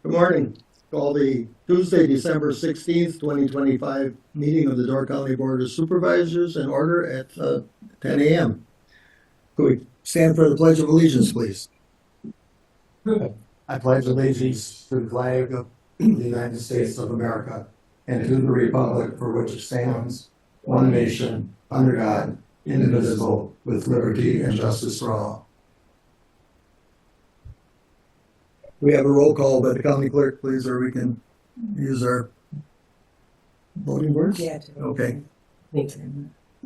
Good morning. Call the Tuesday, December 16th, 2025 meeting of the Door County Board of Supervisors in order at 10 a.m. Could we stand for the Pledge of Allegiance, please? I pledge allegiance to the flag of the United States of America and to the republic for which it stands, one nation, under God, indivisible, with liberty and justice for all. We have a roll call by the county clerk, please, or we can use our voting words. Yeah. Okay.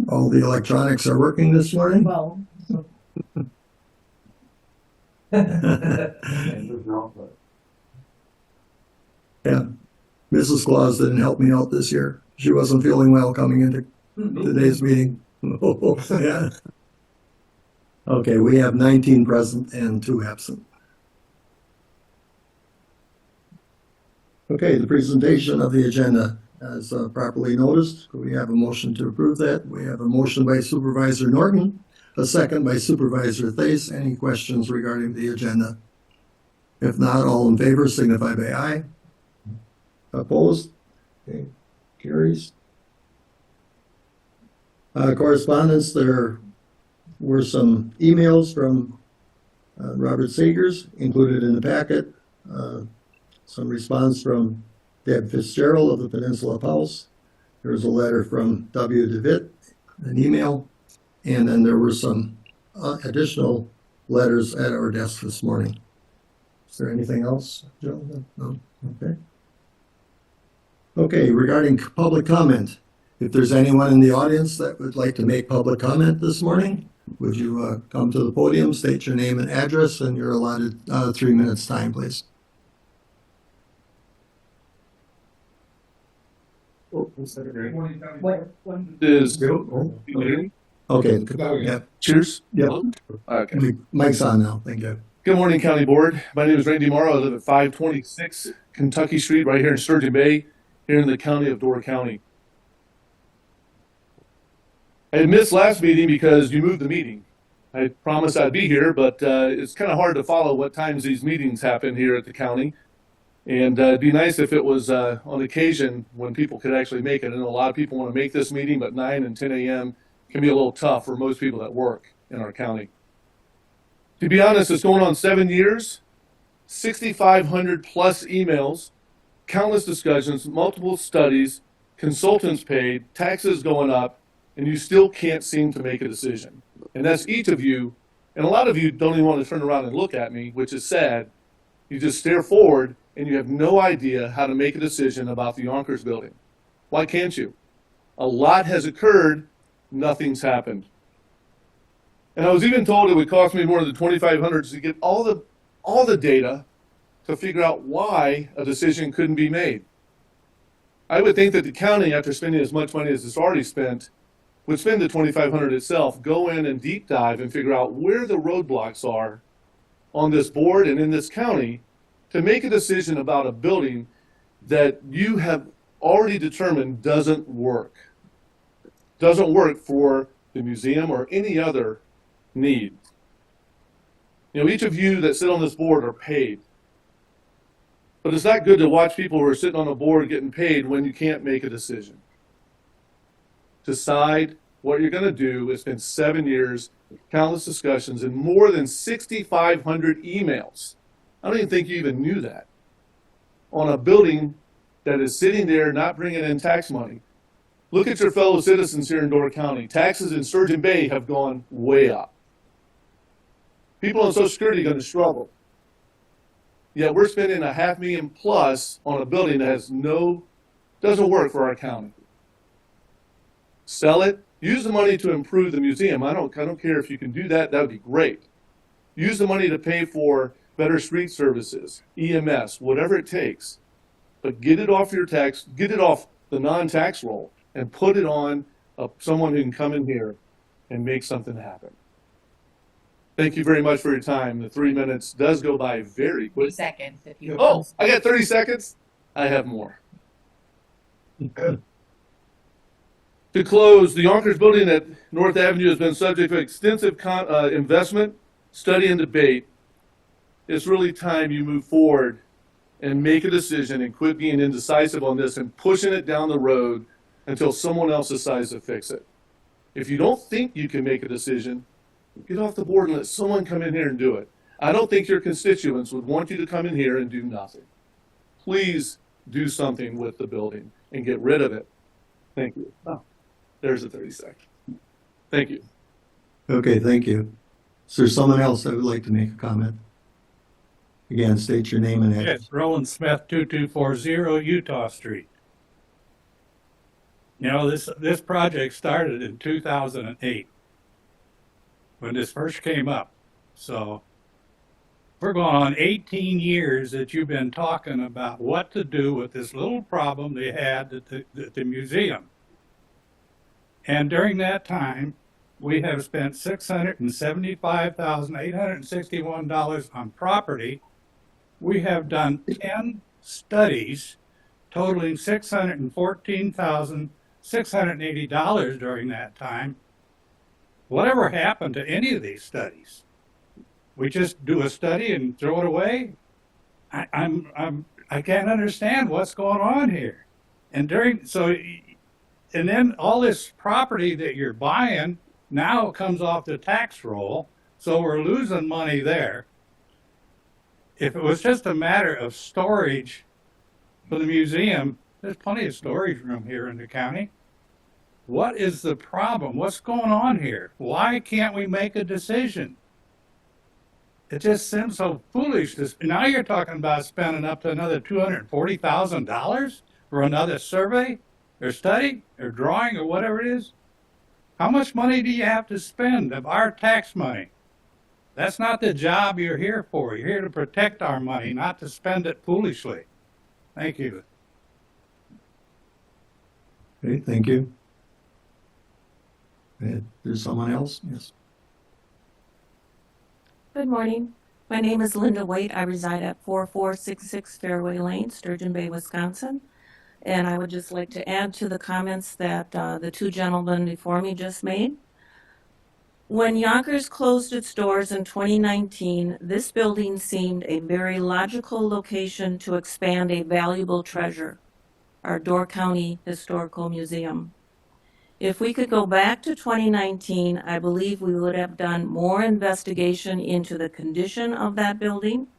All the electronics are working this morning? Well. Yeah. Mrs. Claus didn't help me out this year. She wasn't feeling well coming into today's meeting. Yeah. Okay, we have 19 present and 2 absent. Okay, the presentation of the agenda as properly noticed. We have a motion to approve that. We have a motion by Supervisor Norton, a second by Supervisor Thais. Any questions regarding the agenda? If not, all in favor signify by aye. Opposed? Okay, carries. Correspondence, there were some emails from Robert Sagers included in the packet. Some response from Deb Fitzgerald of the Peninsula Pulse. There was a letter from W. DeWitt, an email, and then there were some additional letters at our desk this morning. Is there anything else, Joe? No? Okay. Okay, regarding public comment, if there's anyone in the audience that would like to make public comment this morning, would you come to the podium, state your name and address, and you're allotted 3 minutes time, please. What? Is Okay, yeah, cheers. yeah. Okay. Mic's on now, thank you. Good morning, County Board. My name is Randy Morrow. I live at 526 Kentucky Street, right here in Sturgeon Bay, here in the county of Door County. I had missed last meeting because you moved the meeting. I promised I'd be here, but it's kind of hard to follow what times these meetings happen here at the county. And it'd be nice if it was on occasion when people could actually make it. I know a lot of people want to make this meeting, but 9 and 10 a.m. can be a little tough for most people that work in our county. To be honest, it's going on 7 years, 6,500 plus emails, countless discussions, multiple studies, consultants paid, taxes going up, and you still can't seem to make a decision. And that's each of you, and a lot of you don't even want to turn around and look at me, which is sad. You just stare forward and you have no idea how to make a decision about the Yonkers building. Why can't you? A lot has occurred, nothing's happened. And I was even told it would cost me more than $2,500 to get all the data to figure out why a decision couldn't be made. I would think that the county, after spending as much money as it's already spent, would spend the $2,500 itself, go in and deep dive and figure out where the roadblocks are on this board and in this county to make a decision about a building that you have already determined doesn't work. Doesn't work for the museum or any other need. You know, each of you that sit on this board are paid. But it's not good to watch people who are sitting on a board getting paid when you can't make a decision. Decide what you're going to do. It's been 7 years, countless discussions, and more than 6,500 emails. I don't even think you even knew that. On a building that is sitting there not bringing in tax money. Look at your fellow citizens here in Door County. Taxes in Sturgeon Bay have gone way up. People on Social Security are going to struggle. Yet we're spending $500,000 plus on a building that doesn't work for our county. Sell it. Use the money to improve the museum. I don't care if you can do that. That would be great. Use the money to pay for better street services, EMS, whatever it takes. But get it off your tax, get it off the non-tax roll, and put it on someone who can come in here and make something happen. Thank you very much for your time. The 3 minutes does go by very quick. 3 seconds. If you Oh, I got 30 seconds? I have more. To close, the Yonkers building at North Avenue has been subject to extensive investment, study, and debate. It's really time you move forward and make a decision and quit being indecisive on this and pushing it down the road until someone else decides to fix it. If you don't think you can make a decision, get off the board and let someone come in here and do it. I don't think your constituents would want you to come in here and do nothing. Please do something with the building and get rid of it. Thank you. Oh, there's a 30 second. Thank you. Okay, thank you. Is there someone else that would like to make a comment? Again, state your name and address. Yes, Roland Smith, 2240 Utah Street. You know, this project started in 2008 when this first came up. So we're going on 18 years that you've been talking about what to do with this little problem they had at the museum. And during that time, we have spent $675,861 on property. We have done 10 studies totaling $614,680 during that time. Whatever happened to any of these studies? We just do a study and throw it away? I can't understand what's going on here. And then all this property that you're buying now comes off the tax roll, so we're losing money there. If it was just a matter of storage for the museum, there's plenty of storage room here in the county. What is the problem? What's going on here? Why can't we make a decision? It just seems so foolish. Now you're talking about spending up to another $240,000 for another survey or study or drawing or whatever it is. How much money do you have to spend of our tax money? That's not the job you're here for. You're here to protect our money, not to spend it foolishly. Thank you. Okay, thank you. There's someone else? Yes. Good morning. My name is Linda Waite. I reside at 4466 Fairway Lane, Sturgeon Bay, Wisconsin. And I would just like to add to the comments that the two gentlemen before me just made. When Yonkers closed its doors in 2019, this building seemed a very logical location to expand a valuable treasure, our Door County Historical Museum. If we could go back to 2019, I believe we would have done more investigation into the condition of that building,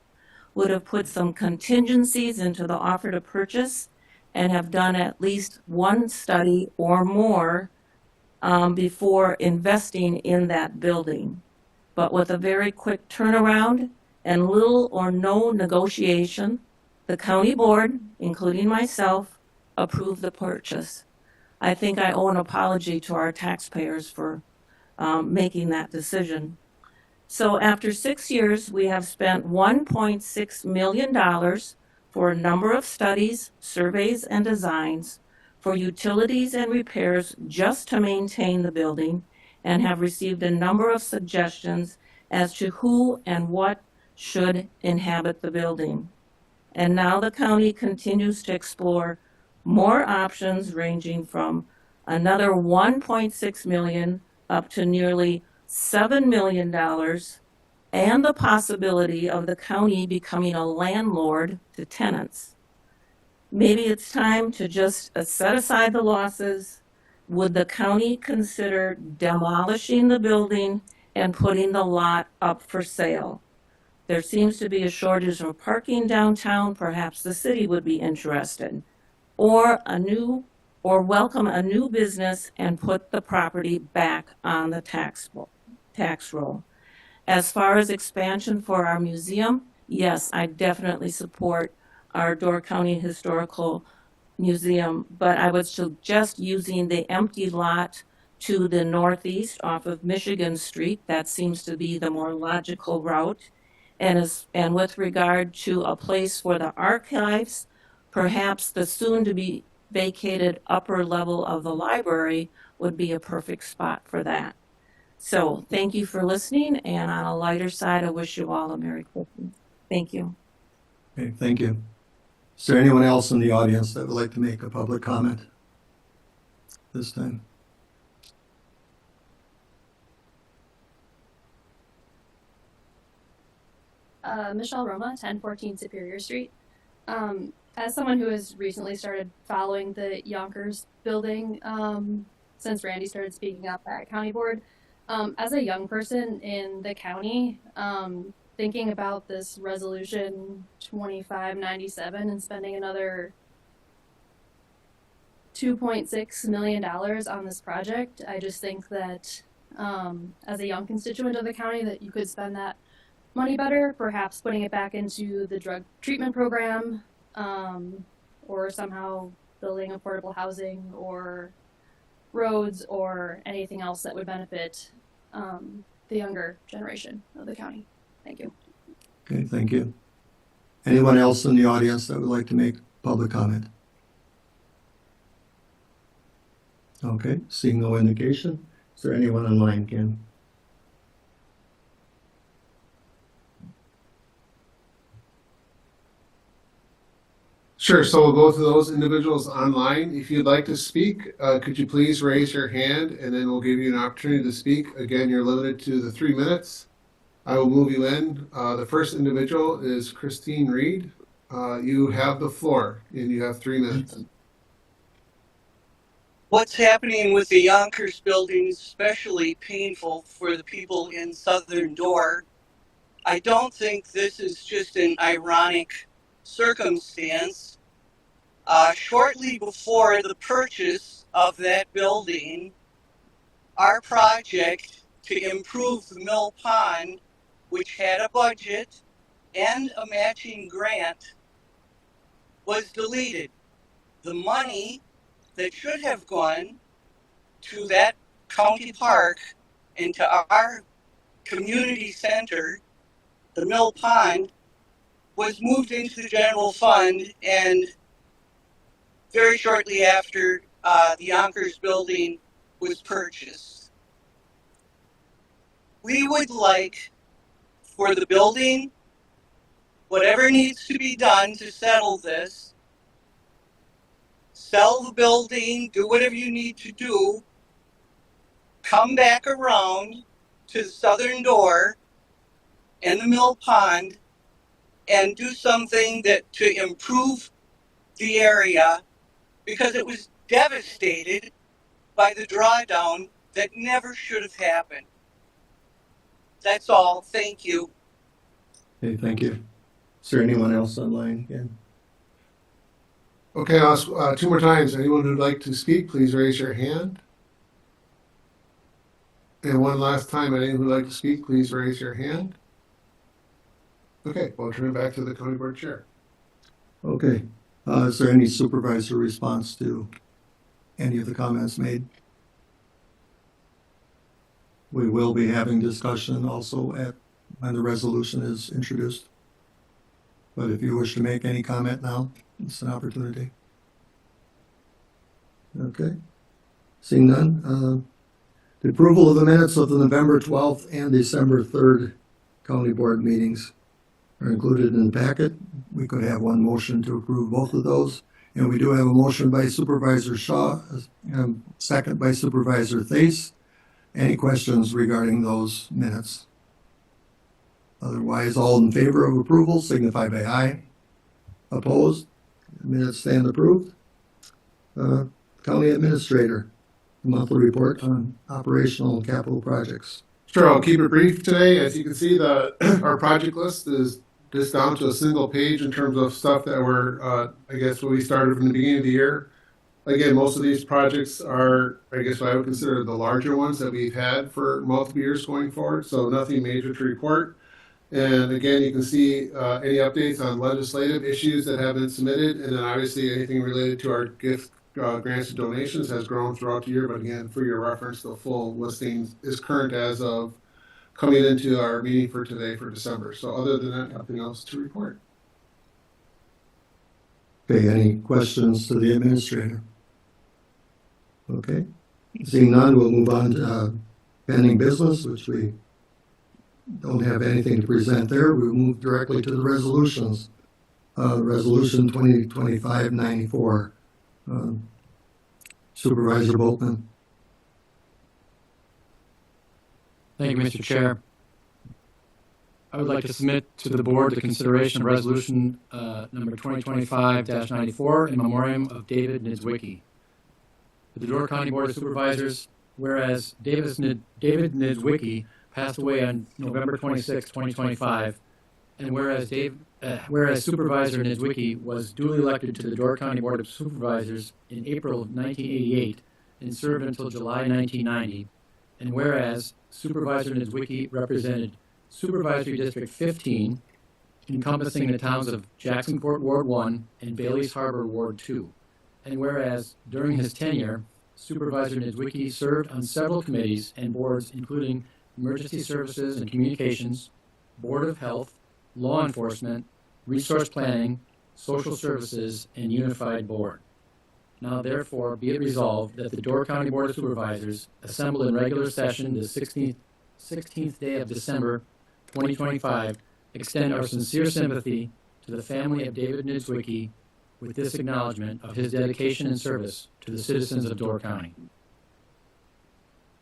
would have put some contingencies into the offer to purchase, and have done at least one study or more before investing in that building. But with a very quick turnaround and little or no negotiation, the county board, including myself, approved the purchase. I think I owe an apology to our taxpayers for making that decision. So after 6 years, we have spent $1.6 million for a number of studies, surveys, and designs for utilities and repairs just to maintain the building, and have received a number of suggestions as to who and what should inhabit the building. And now the county continues to explore more options ranging from another $1.6 million up to nearly $7 million, and the possibility of the county becoming a landlord to tenants. Maybe it's time to just set aside the losses. Would the county consider demolishing the building and putting the lot up for sale? There seems to be a shortage of parking downtown. Perhaps the city would be interested. Or welcome a new business and put the property back on the tax roll. As far as expansion for our museum, yes, I definitely support our Door County Historical Museum, but I would suggest using the empty lot to the northeast off of Michigan Street. That seems to be the more logical route. And with regard to a place for the archives, perhaps the soon-to-be vacated upper level of the library would be a perfect spot for that. So thank you for listening, and on a lighter side, I wish you all a Merry Christmas. Thank you. Okay, thank you. Is there anyone else in the audience that would like to make a public comment this time? Michelle Roma, 1014 Superior Street. As someone who has recently started following the Yonkers building, since Randy started speaking up at county board, as a young person in the county, thinking about this resolution 2597 and spending another $2.6 million on this project, I just think that, as a young constituent of the county, that you could spend that money better, perhaps putting it back into the drug treatment program, or somehow building affordable housing or roads or anything else that would benefit the younger generation of the county. Thank you. Okay, thank you. Anyone else in the audience that would like to make public comment? Okay, seeing no indication. Is there anyone online, Ken? Sure, so we'll go to those individuals online. If you'd like to speak, could you please raise your hand and then we'll give you an opportunity to speak. Again, you're limited to the 3 minutes. I will move you in. The first individual is Christine Reed. You have the floor and you have 3 minutes. What's happening with the Yonkers building is especially painful for the people in Southern Door. I don't think this is just an ironic circumstance. Shortly before the purchase of that building, our project to improve the Mill Pond, which had a budget and a matching grant, was deleted. The money that should have gone to that county park and to our community center, the Mill Pond, was moved into the general fund, and very shortly after the Yonkers building was purchased. We would like for the building, whatever needs to be done to settle this, sell the building, do whatever you need to do, come back around to the Southern Door and the Mill Pond and do something that to improve the area, because it was devastated by the drawdown that never should have happened. That's all. Thank you. Okay, thank you. Is there anyone else online, Ken? Okay, I'll ask 2 more times. Anyone who'd like to speak, please raise your hand. And one last time, anyone who'd like to speak, please raise your hand. Okay, we'll turn it back to the county board chair. Okay, is there any supervisor response to any of the comments made? We will be having discussion also when the resolution is introduced. But if you wish to make any comment now, it's an opportunity. Okay, seeing none, the approval of the minutes of the November 12th and December 3rd county board meetings are included in the packet. We could have one motion to approve both of those. And we do have a motion by Supervisor Shaw, and second by Supervisor Thase. Any questions regarding those minutes? Otherwise, all in favor of approval signify by aye. Opposed? Minutes stand approved. County Administrator, monthly report on operational and capital projects. Sure, I'll keep it brief today. As you can see, our project list is just down to a single page in terms of stuff that were, I guess, what we started from the beginning of the year. Again, most of these projects are, I guess, what I would consider the larger ones that we've had for multiple years going forward, so nothing major to report. And again, you can see any updates on legislative issues that have been submitted, and then obviously anything related to our gift grants and donations has grown throughout the year. But again, for your reference, the full listing is current as of coming into our meeting for today for December. So other than that, nothing else to report. Okay, any questions to the administrator? Okay, seeing none, we'll move on to pending business, which we don't have anything to present there. We'll move directly to the resolutions. Resolution 2025-94. Supervisor Boltman. Thank you, Mr. Chair. I would like to submit to the board the consideration of resolution number 2025-94 in memoriam of David Niedzwicki. To the Door County Board of Supervisors, whereas David Niedzwicki passed away on November 26, 2025, and whereas Supervisor Niedzwicki was duly elected to the Door County Board of Supervisors in April of 1988 and served until July 1990, and whereas Supervisor Niedzwicki represented Supervisory District 15, encompassing the towns of Jacksonport Ward 1 and Bailey's Harbor Ward 2, and whereas during his tenure, Supervisor Niedzwicki served on several committees and boards including Emergency Services and Communications, Board of Health, Law Enforcement, Resource Planning, Social Services, and Unified Board. Now therefore be it resolved that the Door County Board of Supervisors, assembled in regular session the 16th day of December 2025, extend our sincere sympathy to the family of David Niedzwicki with this acknowledgement of his dedication and service to the citizens of Door County.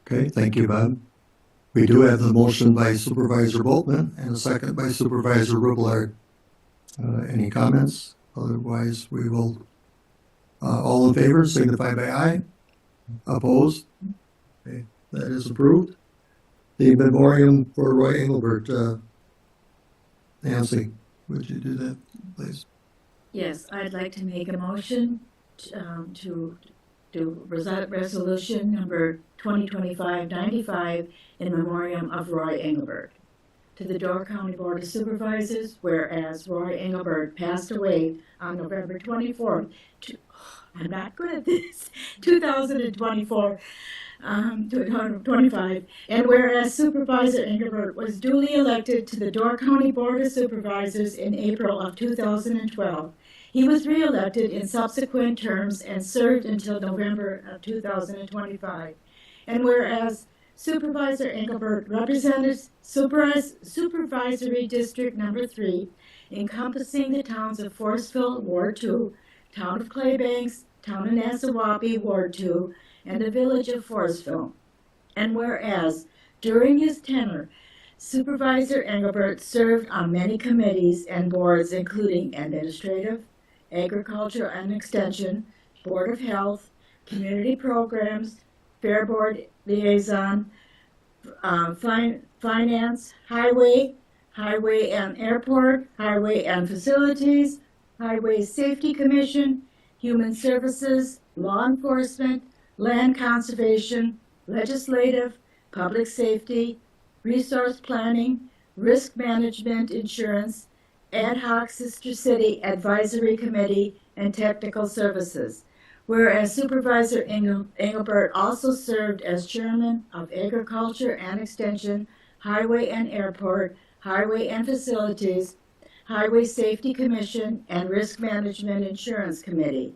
Okay, thank you, Bob. We do have the motion by Supervisor Boltman and a second by Supervisor Rublard. Any comments? Otherwise, we will, all in favor signify by aye. Opposed? Okay, that is approved. The memoriam for Roy Engelbert. Nancy, would you do that, please? Yes, I'd like to make a motion to do resolution number 2025-95 in memoriam of Roy Engelbert. To the Door County Board of Supervisors, whereas Roy Engelbert passed away on November 24th, I'm not good at this, 2024, 25, and whereas Supervisor Engelbert was duly elected to the Door County Board of Supervisors in April of 2012. He was re-elected in subsequent terms and served until November of 2025. And whereas Supervisor Engelbert represented Supervisory District Number 3, encompassing the towns of Forestville, Ward 2, Town of Claybanks, Town of Nassawapi, Ward 2, and the Village of Forestville. And whereas during his tenure, Supervisor Engelbert served on many committees and boards, including Administrative, Agriculture and Extension, Board of Health, Community Programs, Fair Board Liaison, Finance, Highway and Airport, Highway and Facilities, Highway Safety Commission, Human Services, Law Enforcement, Land Conservation, Legislative, Public Safety, Resource Planning, Risk Management, Insurance, Ad hoc Sister City Advisory Committee, and Technical Services. Whereas Supervisor Engelbert also served as Chairman of Agriculture and Extension, Highway and Airport, Highway and Facilities, Highway Safety Commission, and Risk Management Insurance Committee.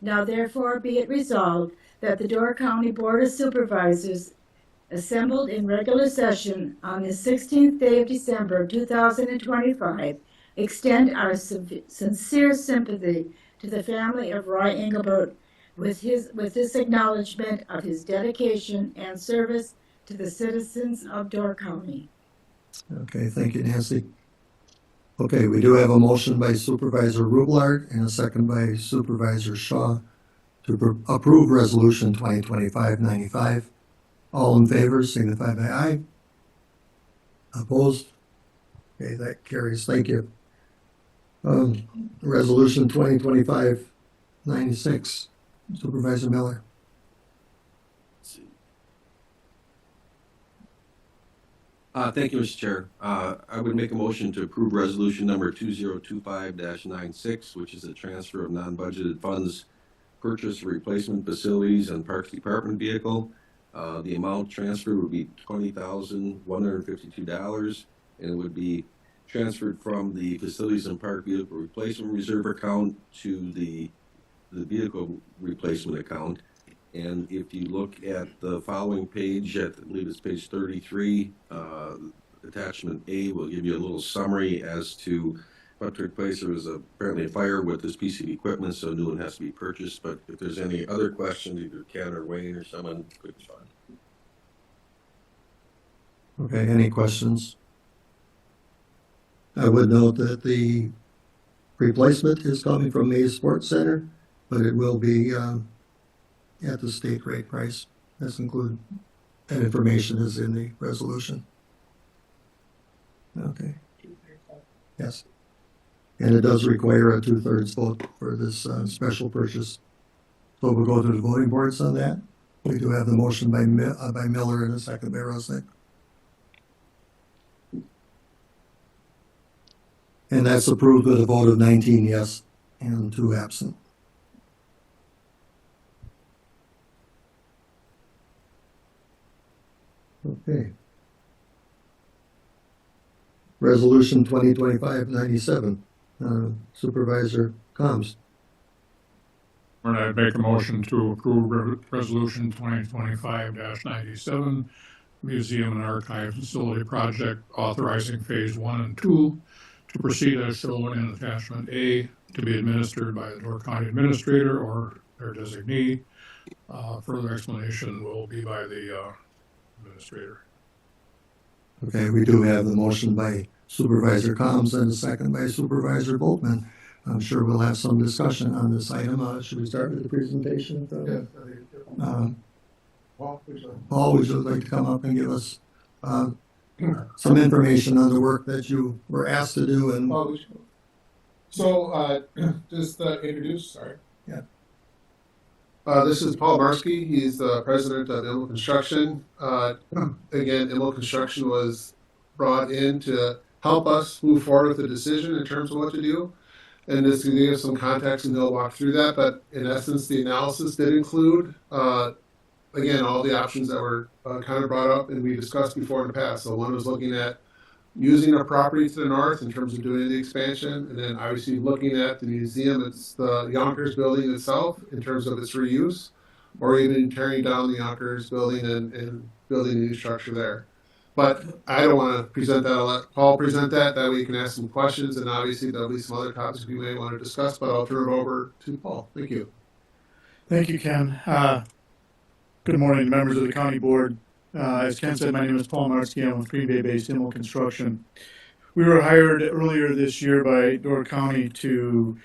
Now therefore be it resolved that the Door County Board of Supervisors, assembled in regular session on the 16th day of December 2025, extend our sincere sympathy to the family of Roy Engelbert with this acknowledgement of his dedication and service to the citizens of Door County. Okay, thank you, Nancy. Okay, we do have a motion by Supervisor Rublard and a second by Supervisor Shaw to approve Resolution 2025-95. All in favor signify by aye. Opposed? Okay, that carries. Thank you. Resolution 2025-96. Supervisor Miller. Thank you, Mr. Chair. I would make a motion to approve resolution number 2025-96, which is a transfer of non-budgeted funds, purchase replacement facilities and Parks Department vehicle. The amount transferred would be $20,152, and it would be transferred from the Facilities and Park Vehicle Replacement Reserve account to the vehicle replacement account. And if you look at the following page, I believe it's page 33, attachment A will give you a little summary as to what took place. There was apparently a fire with this piece of equipment, so a new one has to be purchased. But if there's any other questions, either Ken or Wayne or someone could respond. Okay, any questions? I would note that the replacement is coming from Mays Sports Center, but it will be at the state rate price. That's included. That information is in the resolution. Okay. Yes. And it does require a 2/3 vote for this special purchase. So we'll go to the voting boards on that. We do have the motion by Miller and a second by Rosnick. And that's approved with a vote of 19 yes and 2 absent. Okay. Resolution 2025-97, Supervisor Combs. And I'd make a motion to approve Resolution 2025-97, Museum and Archive Facility Project authorizing Phase 1 and 2 to proceed as shown in Attachment A, to be administered by the Door County Administrator or their designee. Further explanation will be by the Administrator. Okay, we do have the motion by Supervisor Combs and a second by Supervisor Boltman. I'm sure we'll have some discussion on this item. Should we start with the presentation? Paul, would you like to come up and give us some information on the work that you were asked to do? And Just introduce, sorry. Yeah. This is Paul Marsky. He's the president of Immel Construction. Again, Immel Construction was brought in to help us move forward with the decision in terms of what to do. And this can give some context and they'll walk through that. But in essence, the analysis did include, again, all the options that were kind of brought up and we discussed before in the past. So one was looking at using our property to the north in terms of doing the expansion, and then obviously looking at the museum, it's the Yonkers building itself in terms of its reuse, or even tearing down the Yonkers building and building a new structure there. But I don't want to present that. I'll let Paul present that. That way you can ask some questions, and obviously there'll be some other topics we may want to discuss, but I'll turn it over to Paul. Thank you. Thank you, Ken. Good morning, members of the County Board. As Ken said, my name is Paul Marsky. I'm with Green Bay-based Immel Construction. We were hired earlier this year by Door County to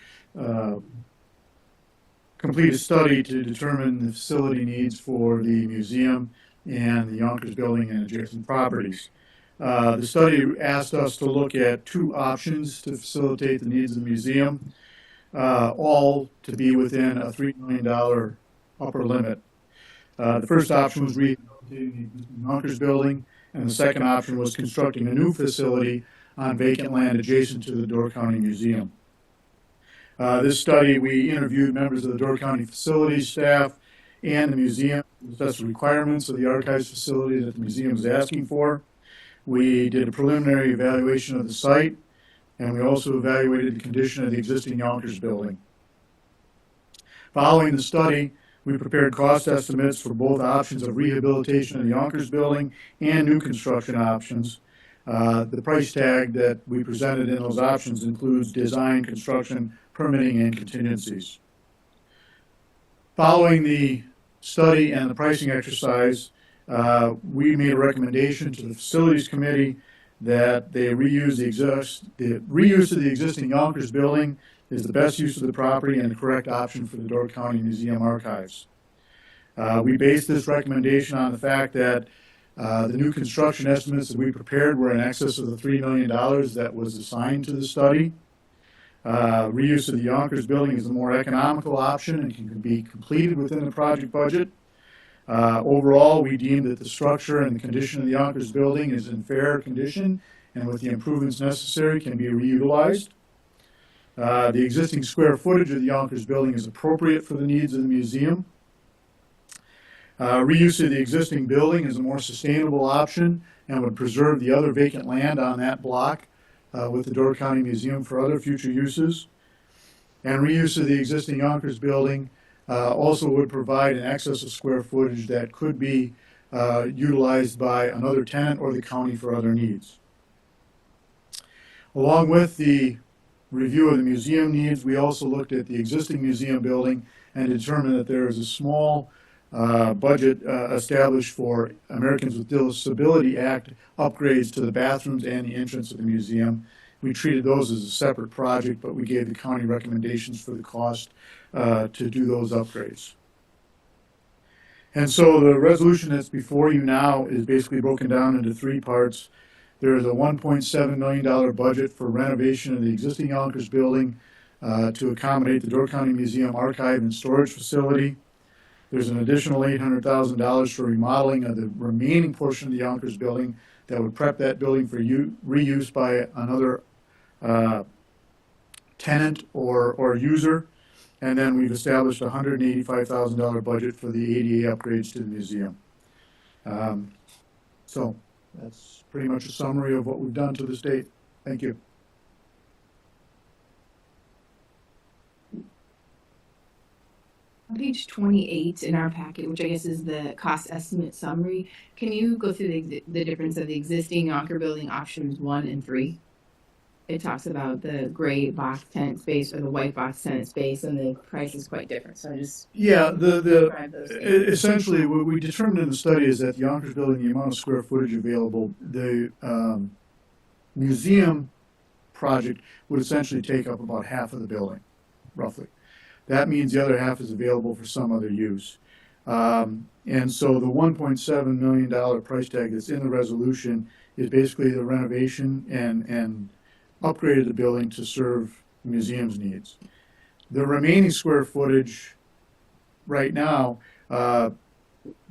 complete a study to determine the facility needs for the museum and the Yonkers building and adjacent properties. The study asked us to look at 2 options to facilitate the needs of the museum, all to be within a $3 million upper limit. The first option was rehabilitating the existing Yonkers building, and the second option was constructing a new facility on vacant land adjacent to the Door County Museum. This study, we interviewed members of the Door County facilities staff and the museum to assess the requirements of the archives facility that the museum is asking for. We did a preliminary evaluation of the site, and we also evaluated the condition of the existing Yonkers building. Following the study, we prepared cost estimates for both options of rehabilitation of the Yonkers building and new construction options. The price tag that we presented in those options includes design, construction, permitting, and contingencies. Following the study and the pricing exercise, we made a recommendation to the Facilities Committee that they reuse the reuse of the existing Yonkers building is the best use of the property and the correct option for the Door County Museum Archives. We based this recommendation on the fact that the new construction estimates that we prepared were in excess of the $3 million that was assigned to the study. Reuse of the Yonkers building is the more economical option and can be completed within the project budget. Overall, we deemed that the structure and the condition of the Yonkers building is in fair condition and with the improvements necessary can be reutilized. The existing square footage of the Yonkers building is appropriate for the needs of the museum. Reuse of the existing building is a more sustainable option and would preserve the other vacant land on that block with the Door County Museum for other future uses. And reuse of the existing Yonkers building also would provide an excess of square footage that could be utilized by another tenant or the county for other needs. Along with the review of the museum needs, we also looked at the existing museum building and determined that there is a small budget established for Americans with Disability Act upgrades to the bathrooms and the entrance of the museum. we treated those as a separate project, but we gave the county recommendations for the cost to do those upgrades. And so the resolution that's before you now is basically broken down into three parts. There is a $1.7 million budget for renovation of the existing Yonkers building to accommodate the Door County Museum Archive and Storage Facility. There's an additional $800,000 for remodeling of the remaining portion of the Yonkers building that would prep that building for reuse by another tenant or user. And then we've established a $185,000 budget for the ADA upgrades to the museum. So that's pretty much a summary of what we've done to this date. Thank you. On page 28 in our packet, which I guess is the cost estimate summary, can you go through the difference of the existing Yonker building options 1 and 3? It talks about the gray box tenant space or the white box tenant space, and the price is quite different. So I just Yeah, describe those things. essentially what we determined in the study is that the Yonkers building, the amount of square footage available, the museum project would essentially take up about half of the building, roughly. That means the other half is available for some other use. And so the $1.7 million price tag that's in the resolution is basically the renovation and upgrade of the building to serve the museum's needs. The remaining square footage right now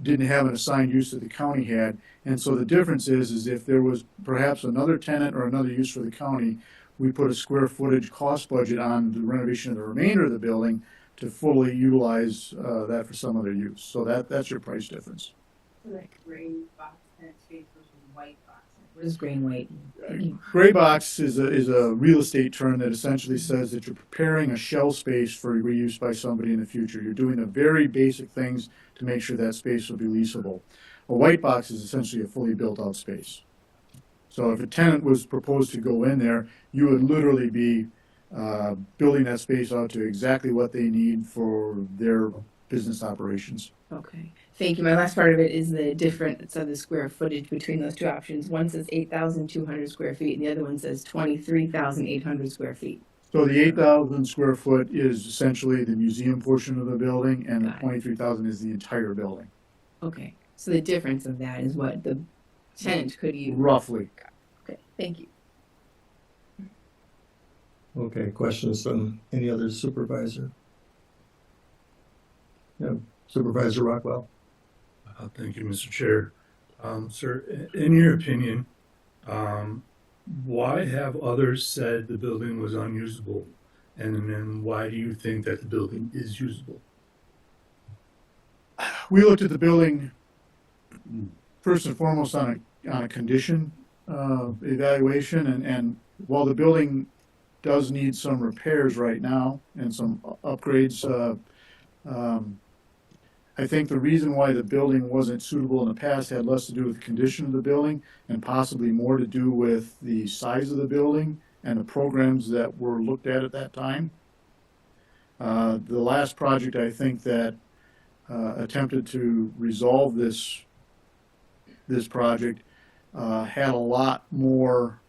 didn't have an assigned use that the county had. And so the difference is if there was perhaps another tenant or another use for the county, we put a square footage cost budget on the renovation of the remainder of the building to fully utilize that for some other use. So that's your price difference. Like gray box tenant space versus white box. What is gray and white? Gray box is a real estate term that essentially says that you're preparing a shell space for reuse by somebody in the future. You're doing the very basic things to make sure that space will be leasable. A white box is essentially a fully built out space. So if a tenant was proposed to go in there, you would literally be building that space out to exactly what they need for their business operations. Okay, thank you. My last part of it is the difference of the square footage between those two options. One says 8,200 square feet, and the other one says 23,800 square feet. So the 8,000 square foot is essentially the museum portion of the building, and the Got it. 23,000 is the entire building. Okay, so the difference of that is what the tenant could use. Roughly. Okay, thank you. Okay, questions from any other supervisor? Yeah, Supervisor Rockwell. Thank you, Mr. Chair. Sir, in your opinion, why have others said the building was unusable? And then why do you think that the building is usable? We looked at the building first and foremost on a condition evaluation, and while the building does need some repairs right now and some upgrades, I think the reason why the building wasn't suitable in the past had less to do with the condition of the building and possibly more to do with the size of the building and the programs that were looked at that time. The last project, I think, that attempted to resolve this project had a lot more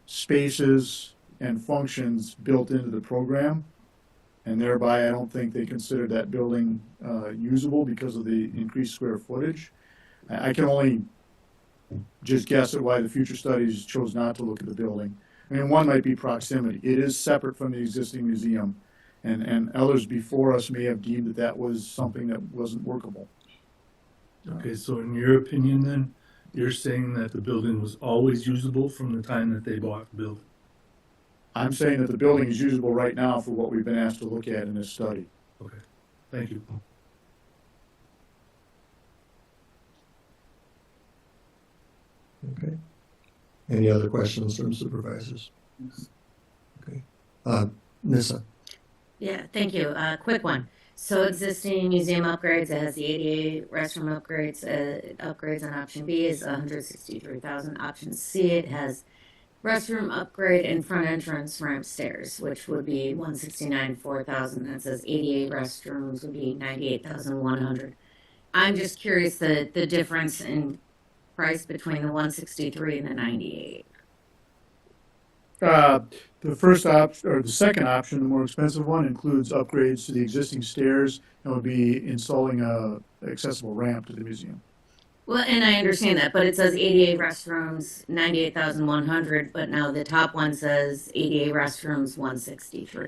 spaces and functions built into the program, and thereby I don't think they considered that building usable because of the increased square footage. I can only just guess at why the future studies chose not to look at the building. I mean, one might be proximity. It is separate from the existing museum, and others before us may have deemed that that was something that wasn't workable. Okay, so in your opinion then, you're saying that the building was always usable from the time that they bought the building? I'm saying that the building is usable right now for what we've been asked to look at in this study. Okay, thank you. Okay. Any other questions from supervisors? Okay. Nissa. Yeah, thank you. Quick one. So existing museum upgrades, it has the ADA restroom upgrades on option B is 163,000. Option C, it has restroom upgrade and front entrance ramp stairs, which would be 169,400. That says ADA restrooms would be 98,100. I'm just curious the difference in price between the 163 and the 98. The first option, or the second option, the more expensive one, includes upgrades to the existing stairs and would be installing a accessible ramp to the museum. Well, and I understand that, but it says ADA restrooms, 98,100, but now the top one says ADA restrooms, 163.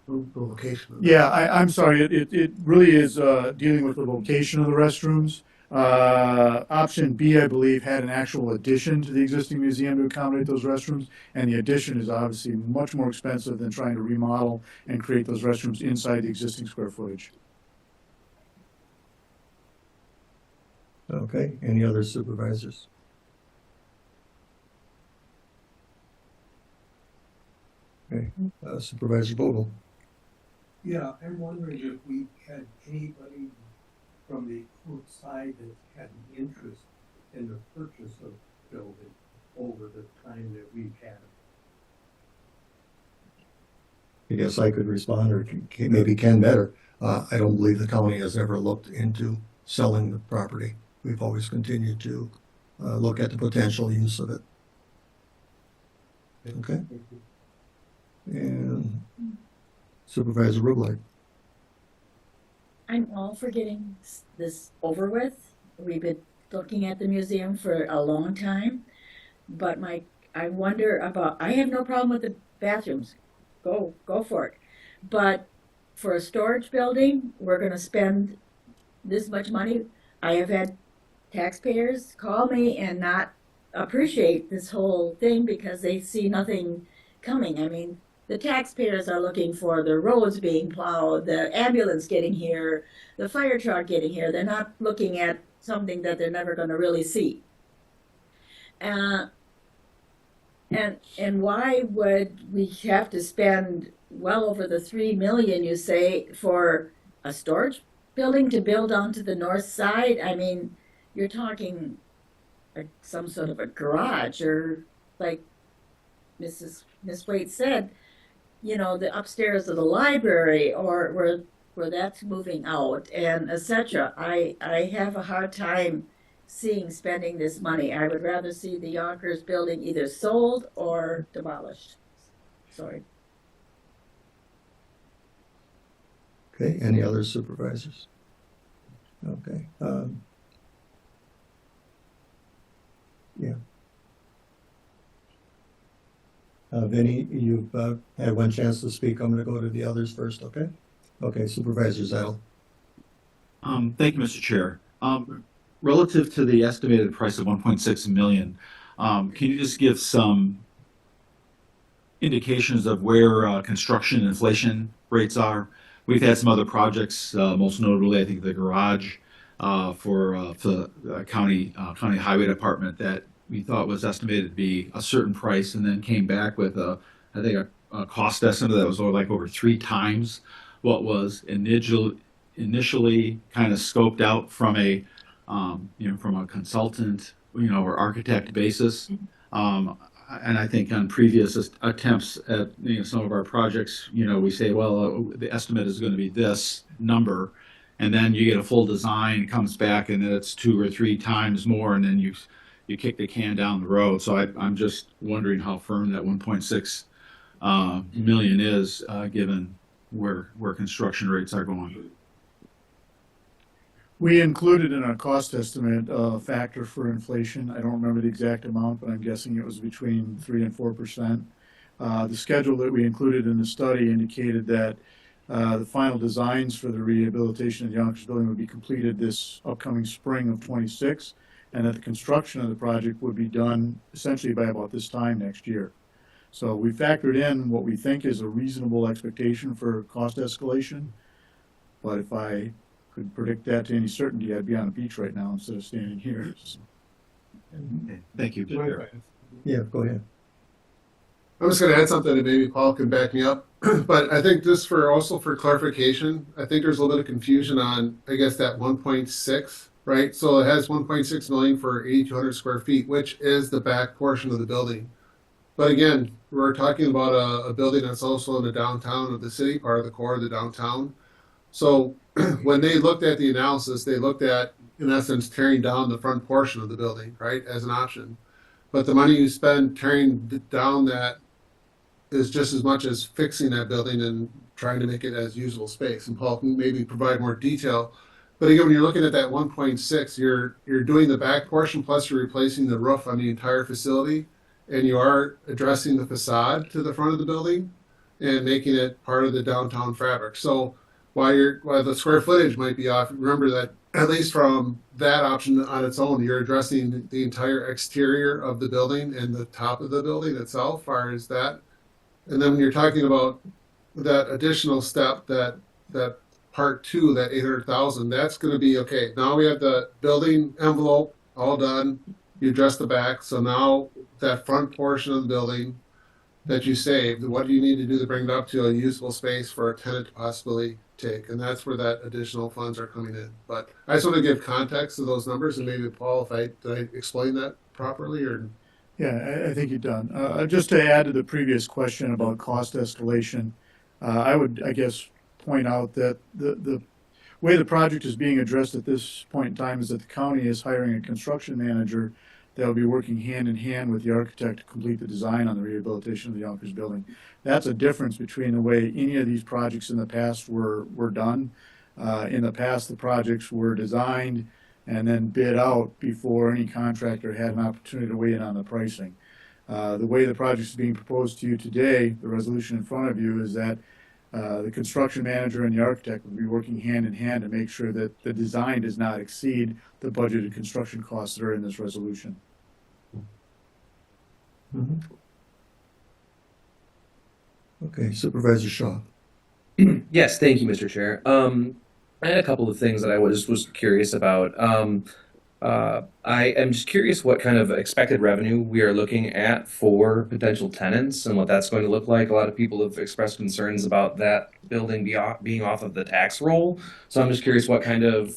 The location. Yeah, I'm sorry, it really is dealing with the location of the restrooms. Option B, I believe, had an actual addition to the existing museum to accommodate those restrooms, and the addition is obviously much more expensive than trying to remodel and create those restrooms inside the existing square footage. Okay, any other supervisors? Okay, Supervisor Vogel. Yeah, I'm wondering if we had anybody from the outside that had an interest in the purchase of the building over the time that we've had it. I guess I could respond, or maybe Ken better. I don't believe the county has ever looked into selling the property. We've always continued to look at the potential use of it. Okay? And Supervisor Rublight. I'm all for getting this over with. We've been looking at the museum for a long time, but I wonder about, I have no problem with the bathrooms. Go for it. But for a storage building, we're gonna spend this much money. I have had taxpayers call me and not appreciate this whole thing because they see nothing coming. I mean, the taxpayers are looking for the roads being plowed, the ambulance getting here, the fire truck getting here. They're not looking at something that they're never going to really see. And why would we have to spend well over the $3 million, you say, for a storage building to build onto the north side? I mean, you're talking some sort of a garage, or like Miss Waite said, you know, the upstairs of the library, or where that's moving out, and etc. I have a hard time seeing spending this money. I would rather see the Yonkers building either sold or demolished. Sorry. Okay, any other supervisors? Okay. Yeah. Vinny, you've had one chance to speak. I'm going to go to the others first, okay? Okay, Supervisor Zettel. Thank you, Mr. Chair. Relative to the estimated price of 1.6 million, can you just give some indications of where construction inflation rates are? We've had some other projects, most notably, I think the garage for the county highway department that we thought was estimated to be a certain price, and then came back with I think a cost estimate that was over 3 times what was initially kind of scoped out from a from a consultant or architect basis. And I think on previous attempts at some of our projects, we say, well, the estimate is going to be this number, and then you get a full design, it comes back, and it's 2 or 3 times more, and then you kick the can down the road. So I'm just wondering how firm that 1.6 million is, given where construction rates are going. We included in our cost estimate a factor for inflation. I don't remember the exact amount, but I'm guessing it was between 3 and 4%. The schedule that we included in the study indicated that the final designs for the rehabilitation of the Yonkers building would be completed this upcoming spring of '26, and that the construction of the project would be done essentially by about this time next year. So we factored in what we think is a reasonable expectation for cost escalation, but if I could predict that to any certainty, I'd be on a beach right now instead of standing here. Okay. Thank you. Yeah, go ahead. I'm just going to add something and maybe Paul can back me up. But I think just also for clarification, I think there's a little bit of confusion on, I guess, that 1.6, right? So it has 1.6 million for 8,200 square feet, which is the back portion of the building. But again, we're talking about a building that's also in the downtown of the city, part of the core of the downtown. So when they looked at the analysis, they looked at, in essence, tearing down the front portion of the building, right, as an option. but the money you spend tearing down that is just as much as fixing that building and trying to make it as usable space. And Paul can maybe provide more detail. But again, when you're looking at that 1.6, you're doing the back portion plus you're replacing the roof on the entire facility, and you are addressing the facade to the front of the building and making it part of the downtown fabric. So while the square footage might be off, remember that at least from that option on its own, you're addressing the entire exterior of the building and the top of the building itself, as far as that. And then when you're talking about that additional step, that part two, that 800,000, that's going to be okay. Now we have the building envelope all done. You address the back, so now that front portion of the building that you saved, what do you need to do to bring it up to a usable space for a tenant to possibly take? And that's where that additional funds are coming in. But I just want to give context to those numbers, and maybe Paul, did I explain that properly or? Yeah, I think you've done. Just to add to the previous question about cost escalation, I would, I guess, point out that the way the project is being addressed at this point in time is that the county is hiring a construction manager that will be working hand in hand with the architect to complete the design on the rehabilitation of the Yonkers building. That's a difference between the way any of these projects in the past were done. In the past, the projects were designed and then bid out before any contractor had an opportunity to weigh in on the pricing. The way the project is being proposed to you today, the resolution in front of you, is that the construction manager and the architect will be working hand in hand to make sure that the design does not exceed the budgeted construction costs that are in this resolution. Okay, Supervisor Shaw. Yes, thank you, Mr. Chair. I had a couple of things that I was curious about. I am just curious what kind of expected revenue we are looking at for potential tenants and what that's going to look like. A lot of people have expressed concerns about that building being off of the tax roll. So I'm just curious what kind of,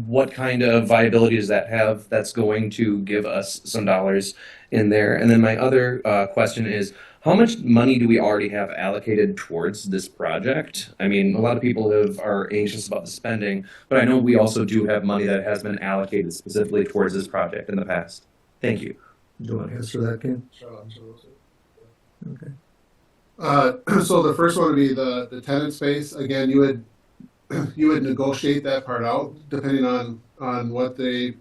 what kind of viability does that have that's going to give us some dollars in there? And then my other question is, how much money do we already have allocated towards this project? I mean, a lot of people are anxious about the spending, but I know we also do have money that has been allocated specifically towards this project in the past. Thank you. Do you want to answer that, Ken? Sure. Okay. So the first one would be the tenant space. Again, you would negotiate that part out depending on what they.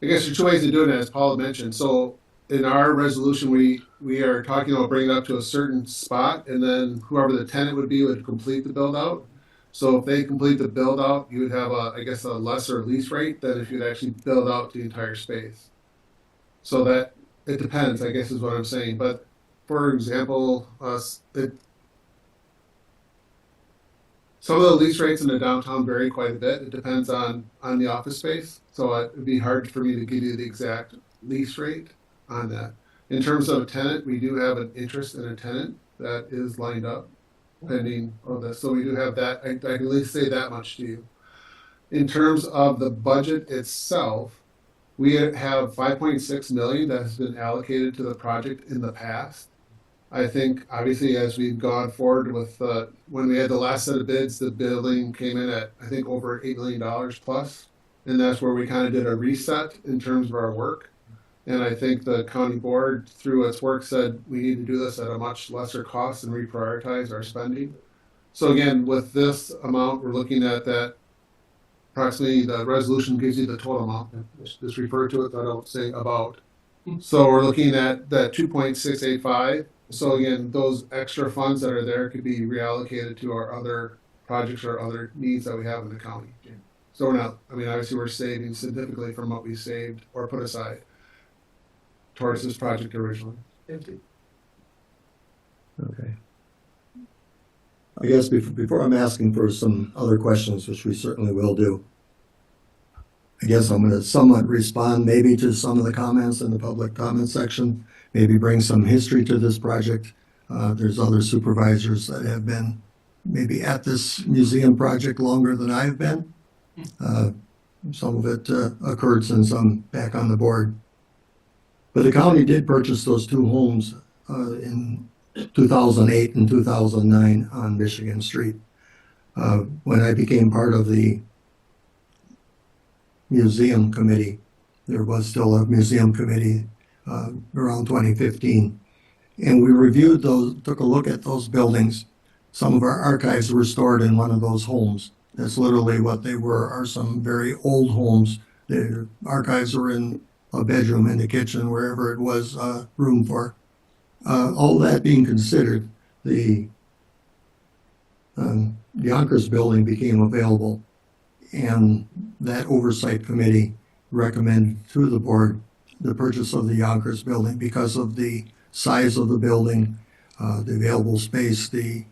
I guess there's two ways of doing it, as Paul had mentioned. So in our resolution, we are talking about bringing it up to a certain spot, and then whoever the tenant would be would complete the build out. So if they complete the build out, you would have a lesser lease rate than if you'd actually build out the entire space. So that it depends, I guess is what I'm saying. But for example, some of the lease rates in the downtown vary quite a bit. It depends on the office space. So it would be hard for me to give you the exact lease rate on that. In terms of a tenant, we do have an interest in a tenant that is lined up pending on this. So we do have that. I can at least say that much to you. In terms of the budget itself, we have 5.6 million that has been allocated to the project in the past. I think obviously as we've gone forward with when we had the last set of bids, the building came in at I think over $8 million plus, and that's where we kind of did a reset in terms of our work. And I think the county board, through its work, said we need to do this at a much lesser cost and reprioritize our spending. So again, with this amount, we're looking at that approximately, the resolution gives you the total amount. Just refer to it, I don't say about. So we're looking at that 2.685. So again, those extra funds that are there could be reallocated to our other projects or other needs that we have in the county. So we're not, obviously we're saving significantly from what we saved or put aside towards this project originally. Okay. I guess before I'm asking for some other questions, which we certainly will do, I guess I'm going to somewhat respond maybe to some of the comments in the public comment section, maybe bring some history to this project. There's other supervisors that have been maybe at this museum project longer than I've been. Some of it occurred since I'm back on the board. But the county did purchase those two homes in 2008 and 2009 on Michigan Street. When I became part of the museum committee, there was still a museum committee around 2015. And we reviewed those, took a look at those buildings. Some of our archives were stored in one of those homes. That's literally what they were, are some very old homes. The archives were in a bedroom, in the kitchen, wherever it was room for. All that being considered, the Yonkers building became available, and that oversight committee recommended to the board the purchase of the Yonkers building because of the size of the building, the available space, the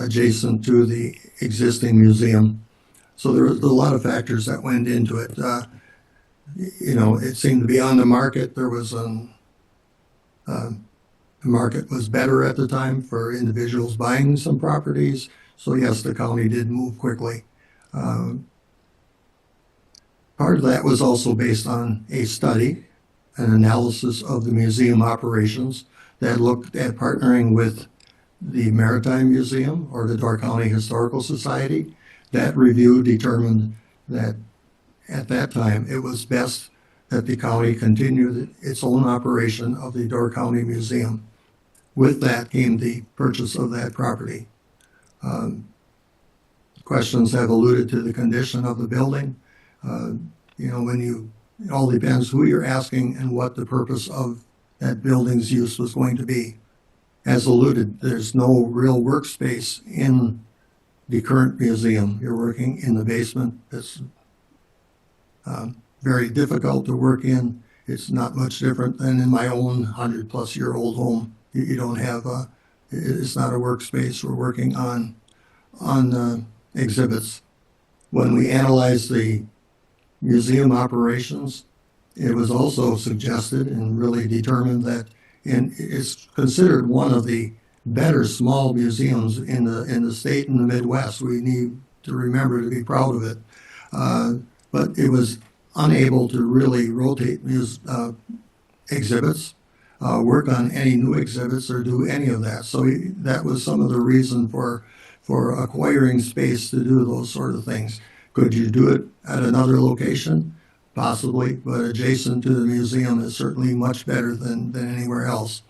adjacent to the existing museum. So there was a lot of factors that went into it. You know, it seemed to be on the market. There was the market was better at the time for individuals buying some properties. So yes, the county did move quickly. Part of that was also based on a study, an analysis of the museum operations that looked at partnering with the Maritime Museum or the Door County Historical Society. That review determined that at that time it was best that the county continue its own operation of the Door County Museum. With that came the purchase of that property. Questions have alluded to the condition of the building. You know, it all depends who you're asking and what the purpose of that building's use was going to be. As alluded, there's no real workspace in the current museum. You're working in the basement. It's very difficult to work in. It's not much different than in my own 100-plus-year-old home. You don't have it's not a workspace. We're working on exhibits. When we analyzed the museum operations, it was also suggested and really determined that it's considered one of the better small museums in the state and the Midwest. We need to remember to be proud of it. But it was unable to really rotate exhibits, work on any new exhibits or do any of that. So that was some of the reason for acquiring space to do those sort of things. Could you do it at another location? Possibly, but adjacent to the museum is certainly much better than anywhere else.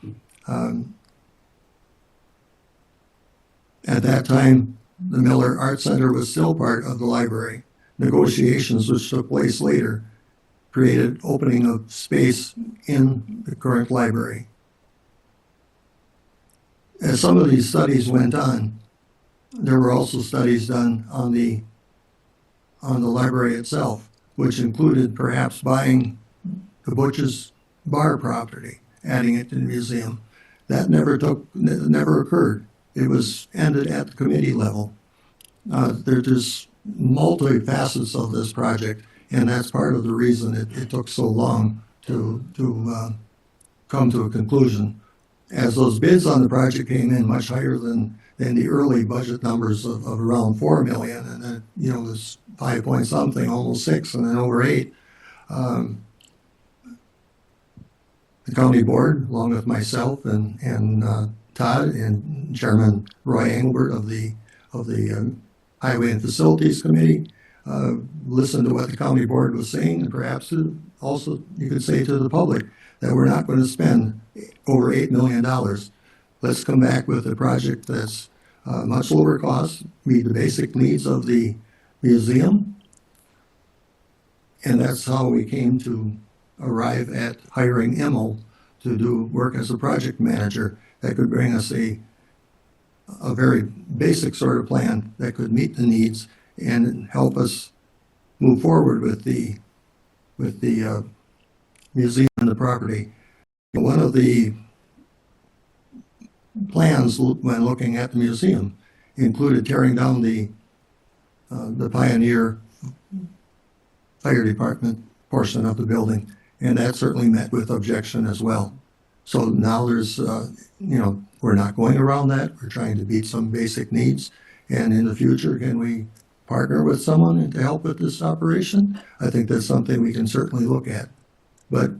At that time, the Miller Art Center was still part of the library. Negotiations, which took place later, created opening of space in the current library. As some of these studies went on, there were also studies done on the library itself, which included perhaps buying the Butch's Bar property, adding it to the museum. That never occurred. It was ended at the committee level. There's multi-facets of this project, and that's part of the reason it took so long to come to a conclusion. As those bids on the project came in much higher than the early budget numbers of around 4 million, and then, you know, this 5 point something, almost 6, and then over 8. The county board, along with myself and Todd and Chairman Roy Engelbert of the Highway and Facilities Committee, listened to what the county board was saying, and perhaps also you could say to the public that we're not going to spend over $8 million. Let's come back with a project that's much lower cost, meet the basic needs of the museum. And that's how we came to arrive at hiring Emil to do work as a project manager that could bring us a very basic sort of plan that could meet the needs and help us move forward with the museum and the property. One of the plans when looking at the museum included tearing down the Pioneer Fire Department portion of the building, and that certainly met with objection as well. So now there's, we're not going around that. We're trying to meet some basic needs, and in the future, can we partner with someone to help with this operation? I think that's something we can certainly look at. But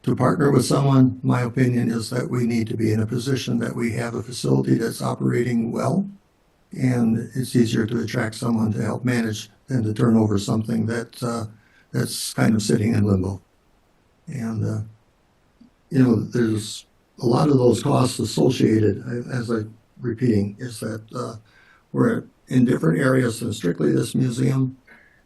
to partner with someone, my opinion is that we need to be in a position that we have a facility that's operating well, and it's easier to attract someone to help manage than to turn over something that's kind of sitting in limbo. And, there's a lot of those costs associated, as I'm repeating, is that we're in different areas than strictly this museum.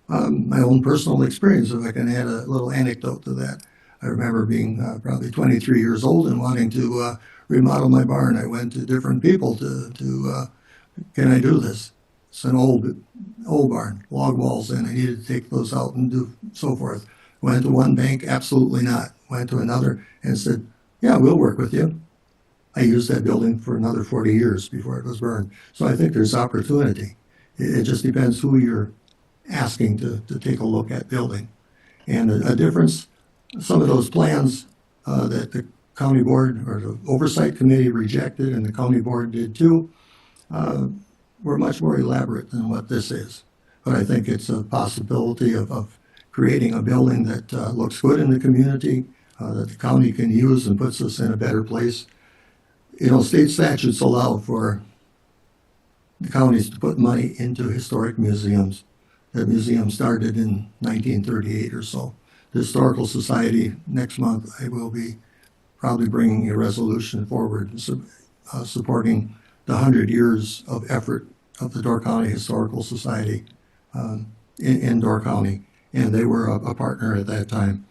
My own personal experience, if I can add a little anecdote to that. I remember being probably 23 years old and wanting to remodel my barn. I went to different people to can I do this? It's an old barn, log walls in. I needed to take those out and do so forth. Went to one bank, absolutely not. Went to another and said, yeah, we'll work with you. I used that building for another 40 years before it was burned. So I think there's opportunity. It just depends who you're asking to take a look at building. And a difference, some of those plans that the county board or the oversight committee rejected and the county board did too, were much more elaborate than what this is. But I think it's a possibility of creating a building that looks good in the community, that the county can use and puts us in a better place. State statutes allow for the counties to put money into historic museums. The museum started in 1938 or so. The Historical Society, next month, I will be probably bringing a resolution forward supporting the 100 years of effort of the Door County Historical Society in Door County. And they were a partner at that time.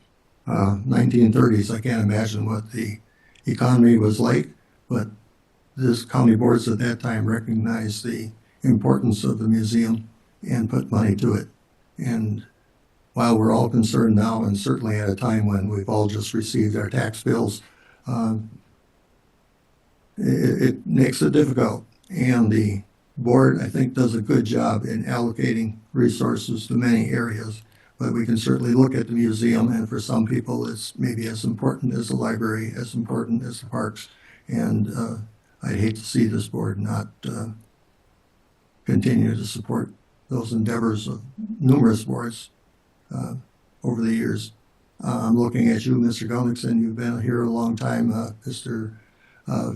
1930s, I can't imagine what the economy was like, but this county boards at that time recognized the importance of the museum and put money to it. And while we're all concerned now, and certainly at a time when we've all just received our tax bills, it makes it difficult. And the board, I think, does a good job in allocating resources to many areas. But we can certainly look at the museum, and for some people, it's maybe as important as the library, as important as the parks. And I'd hate to see this board not continue to support those endeavors of numerous boards over the years. I'm looking at you, Mr. Gunnickson. You've been here a long time, Mr.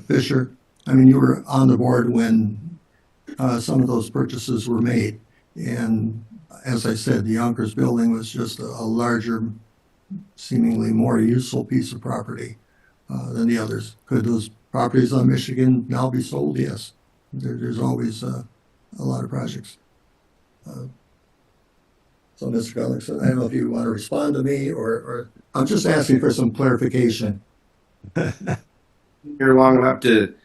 Fisher. I mean, you were on the board when some of those purchases were made. And as I said, the Yonkers building was just a larger, seemingly more useful piece of property than the others. Could those properties on Michigan now be sold? Yes. There's always a lot of projects. So, Mr. Gunnickson, I don't know if you want to respond to me or I'm just asking for some clarification. You're long enough to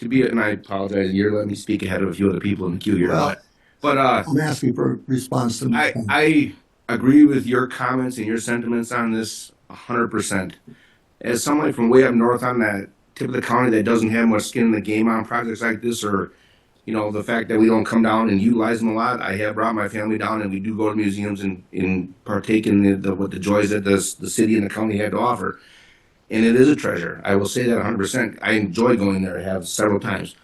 be, and I apologize, you're letting me speak ahead of a few other people in the queue here. Well, but I'm asking for a response to my point. I agree with your comments and your sentiments on this 100%. As someone from way up north on that tip of the county that doesn't have much skin in the game on projects like this, or the fact that we don't come down and utilize them a lot, I have brought my family down and we do go to museums and partake in the joys that the city and the county have to offer. And it is a treasure. I will say that 100%. I enjoy going there. I have several times.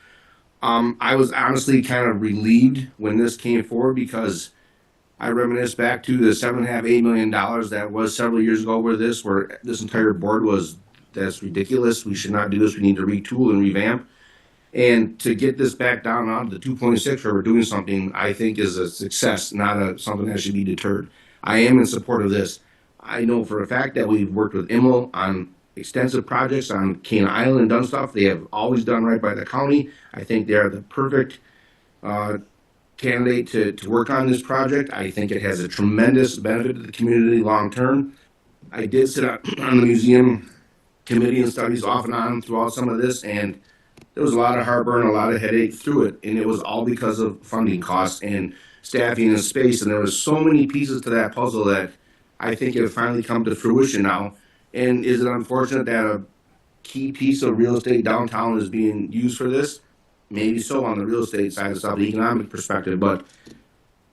I was honestly kind of relieved when this came forward because I reminisce back to the $7.5, $8 million that was several years ago where this entire board was, that's ridiculous. We should not do this. We need to retool and revamp. And to get this back down on the 2.6 where we're doing something, I think is a success, not something that should be deterred. I am in support of this. I know for a fact that we've worked with IML on extensive projects on Cane Island and done stuff. They have always done right by the county. I think they're the perfect candidate to work on this project. I think it has a tremendous benefit to the community long term. I did sit on the museum committee and studies off and on throughout some of this, and there was a lot of heartburn, a lot of headache through it, and it was all because of funding costs and staffing and space, and there was so many pieces to that puzzle that I think have finally come to fruition now. And is it unfortunate that a key piece of real estate downtown is being used for this? Maybe so on the real estate side of stuff, the economic perspective, but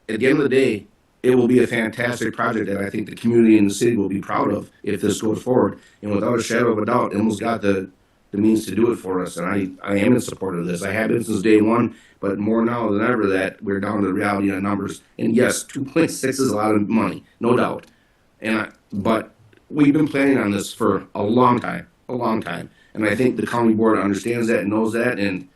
at the end of the day, it will be a fantastic project that I think the community and the city will be proud of if this goes forward. And without a shadow of a doubt, Emil's got the means to do it for us, and I am in support of this. I have been since day one, but more now than ever that we're down to the reality of numbers. And yes, 2.6 is a lot of money, no doubt. But we've been planning on this for a long time. And I think the county board understands that and knows that, and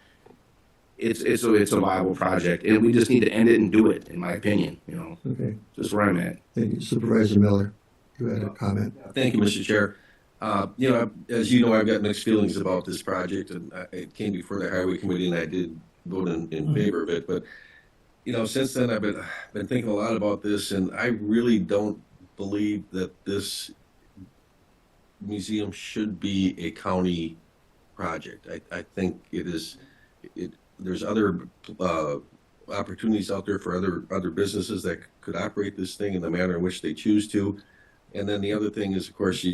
it's a viable project. And we just need to end it and do it, in my opinion, Okay. Just where I'm at. Thank you. Supervisor Miller, you had a comment. Thank you, Mr. Chair. As you know, I've got mixed feelings about this project, and it came before the highway committee, and I did vote in favor of it. But since then, I've been thinking a lot about this, and I really don't believe that this museum should be a county project. I think it is. There's other opportunities out there for other businesses that could operate this thing in the manner in which they choose to. And then the other thing is, of course,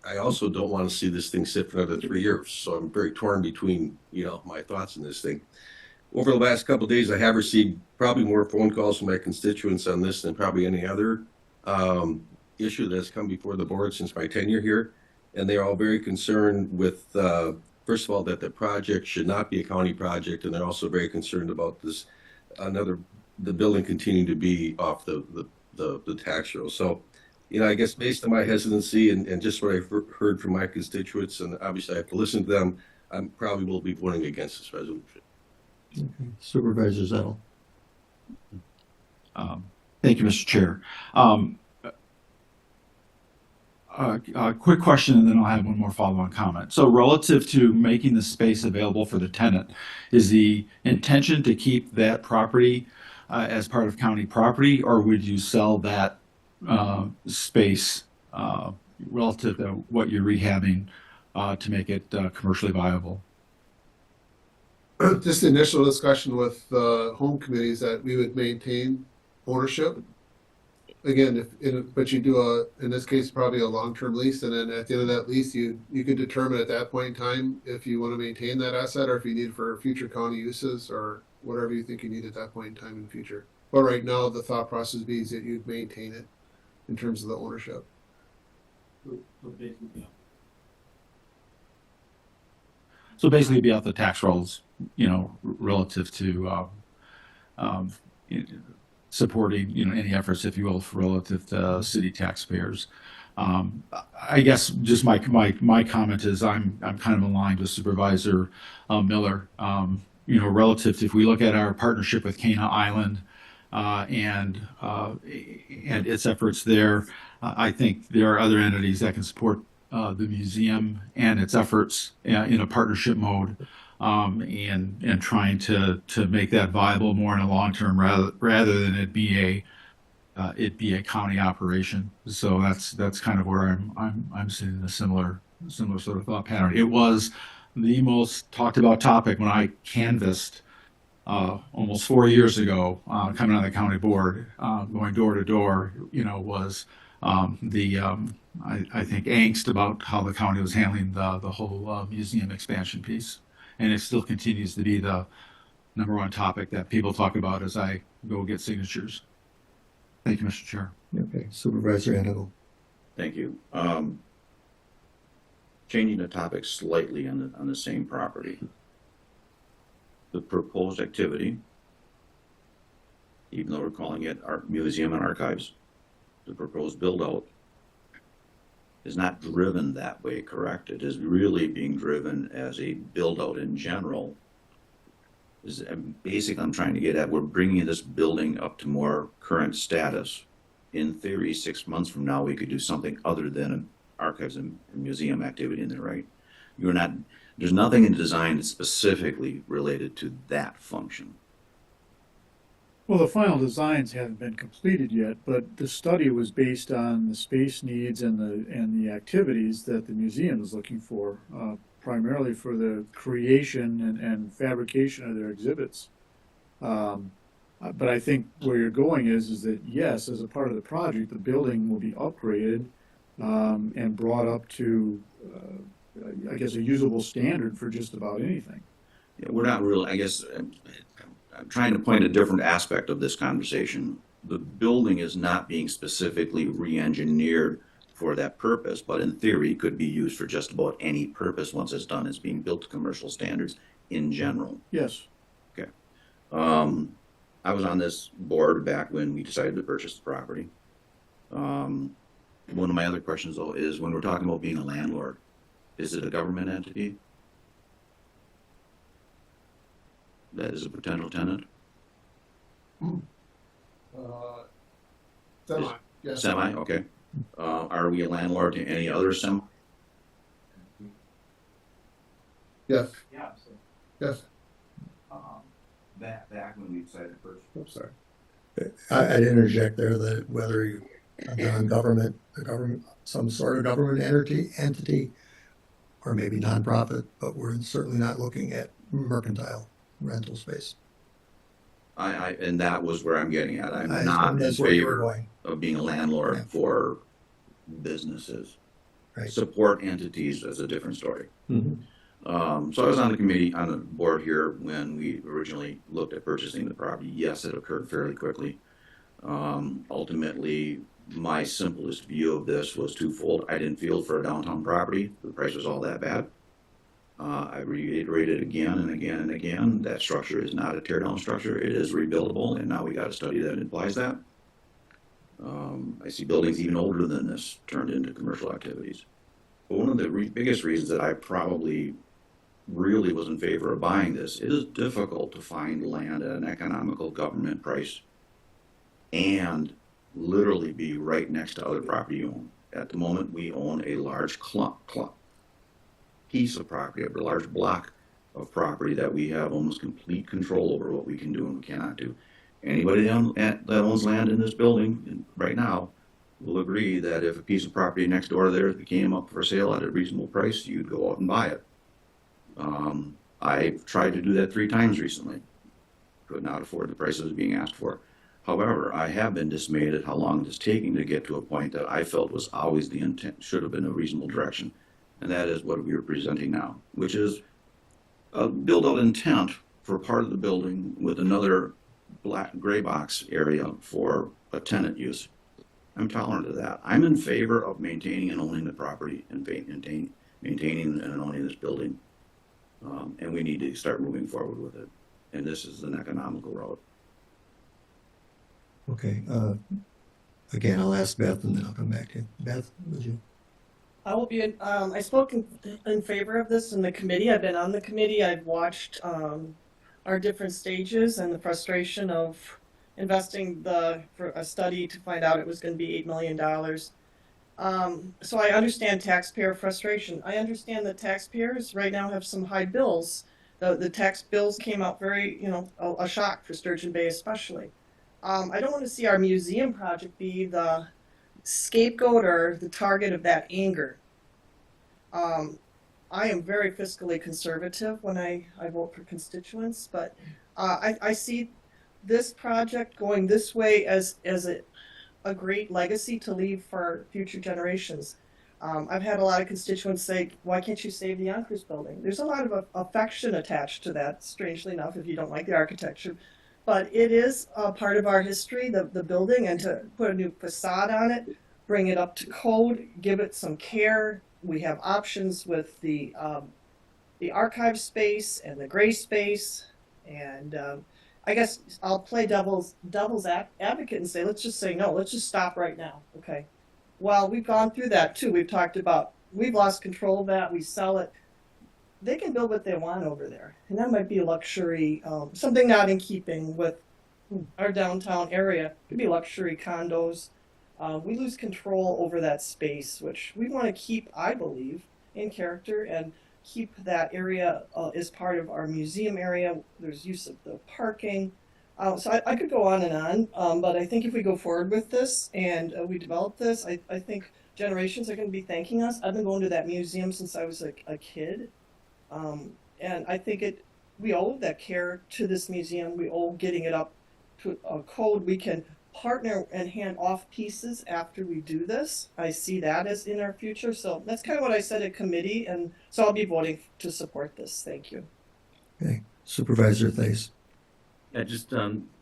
I also don't want to see this thing sit for another 3 years. So I'm very torn between, my thoughts on this thing. Over the last couple of days, I have received probably more phone calls from my constituents on this than probably any other issue that has come before the board since my tenure here. And they're all very concerned with, first of all, that the project should not be a county project. And they're also very concerned about the building continuing to be off the tax roll. So, I guess based on my hesitancy and just what I've heard from my constituents, and obviously I have to listen to them, I probably will be voting against this resolution. Okay. Supervisor Zettel. Thank you, Mr. Chair. A quick question, and then I'll have one more follow-on comment. So relative to making the space available for the tenant, is the intention to keep that property as part of county property, or would you sell that space relative to what you're rehabbing to make it commercially viable? Just the initial discussion with the home committees that we would maintain ownership. Again, but you do in this case, probably a long-term lease, and then at the end of that lease, you could determine at that point in time if you want to maintain that asset or if you need it for future county uses or whatever you think you need at that point in time in the future. But right now, the thought process is that you'd maintain it in terms of the ownership. So basically be out the tax rolls, relative to supporting, any efforts, if you will, relative to city taxpayers. I guess just my comment is I'm kind of aligned with Supervisor Miller. Relative to, if we look at our partnership with Cana Island and its efforts there, I think there are other entities that can support the museum and its efforts in a partnership mode, and trying to make that viable more in a long term rather than it be a county operation. So that's kind of where I'm seeing a similar sort of thought pattern. It was the most talked about topic when I canvassed almost 4 years ago, coming on the county board, going door to door, was I think angst about how the county was handling the whole museum expansion piece. And it still continues to be the number one topic that people talk about as I go get signatures. Thank you, Mr. Chair. Okay. Supervisor Anagel. Thank you. Changing the topic slightly on the same property. The proposed activity, even though we're calling it our museum and archives, the proposed build-out is not driven that way, correct? It is really being driven as a build-out in general. Basically, I'm trying to get at, we're bringing this building up to more current status. In theory, 6 months from now, we could do something other than an archives and museum activity in there, right? There's nothing in design that's specifically related to that function. Well, the final designs haven't been completed yet, but the study was based on the space needs and the activities that the museum is looking for, primarily for the creation and fabrication of their exhibits. But I think where you're going is that yes, as a part of the project, the building will be upgraded and brought up to, I guess, a usable standard for just about anything. Yeah, we're not really, I guess, I'm trying to point a different aspect of this conversation. The building is not being specifically re-engineered for that purpose, but in theory could be used for just about any purpose once it's done. It's being built to commercial standards in general. Yes. Okay. I was on this board back when we decided to purchase the property. One of my other questions, though, is when we're talking about being a landlord, is it a government entity that is a potential tenant? Semi, yes. Semi, okay. Are we a landlord to any other Yes. Yeah. Yes. Back when we decided to purchase. I'm sorry. I'd interject there that whether you, a non-government, a government, some sort of government entity, or maybe nonprofit, but we're certainly not looking at mercantile rental space. And that was where I'm getting at. I'm I not assume in that's where you were favor going. of being a landlord Yeah. for businesses. Right. Support entities is a different story. Mhm. So I was on the board here when we originally looked at purchasing the property. Yes, it occurred fairly quickly. Ultimately, my simplest view of this was twofold. I didn't feel for a downtown property, the price was all that bad. I reiterated again and again and again, that structure is not a tear down structure, it is rebuildable, and now we got a study that implies that. I see buildings even older than this turned into commercial activities. But one of the biggest reasons that I probably really was in favor of buying this, it is difficult to find land at an economical government price and literally be right next to other property you own. At the moment, we own a large piece of property, a large block of property that we have almost complete control over what we can do and we cannot do. Anybody that owns land in this building right now will agree that if a piece of property next door there came up for sale at a reasonable price, you'd go out and buy it. I've tried to do that 3 times recently. Could not afford the prices being asked for. However, I have been dismayed at how long it is taking to get to a point that I felt was always the intent, should have been a reasonable direction. And that is what we are presenting now, which is a build-out intent for part of the building with another gray box area for a tenant use. I'm tolerant of that. I'm in favor of maintaining and owning the property and maintaining and owning this building. And we need to start moving forward with it. And this is an economical road. Okay, again, I'll ask Beth and then I'll come back to you. Beth, would you? I will be, I spoke in favor of this in the committee. I've been on the committee. I've watched our different stages and the frustration of investing for a study to find out it was going to be $8 million. So I understand taxpayer frustration. I understand that taxpayers right now have some high bills. The tax bills came out very, a shock for Sturgeon Bay especially. I don't want to see our museum project be the scapegoat or the target of that anger. I am very fiscally conservative when I vote for constituents, but I see this project going this way as a great legacy to leave for future generations. I've had a lot of constituents say, why can't you save the Yonkers building? There's a lot of affection attached to that, strangely enough, if you don't like the architecture. But it is a part of our history, the building, and to put a new facade on it, bring it up to code, give it some care. We have options with the archive space and the gray space. And I guess I'll play devil's advocate and say, let's just say no, let's just stop right now, okay? Well, we've gone through that too. We've talked about, we've lost control of that, we sell it. They can build what they want over there. And that might be a luxury, something not in keeping with our downtown area. It could be luxury condos. We lose control over that space, which we want to keep, I believe, in character and keep that area as part of our museum area. There's use of the parking. So I could go on and on, but I think if we go forward with this and we develop this, I think generations are going to be thanking us. I've been going to that museum since I was a kid. And I think we owe that care to this museum. We owe getting it up to a code. We can partner and hand off pieces after we do this. I see that as in our future. So that's kind of what I said at committee. And so I'll be voting to support this. Thank you. Okay, Supervisor Thais. Yeah, just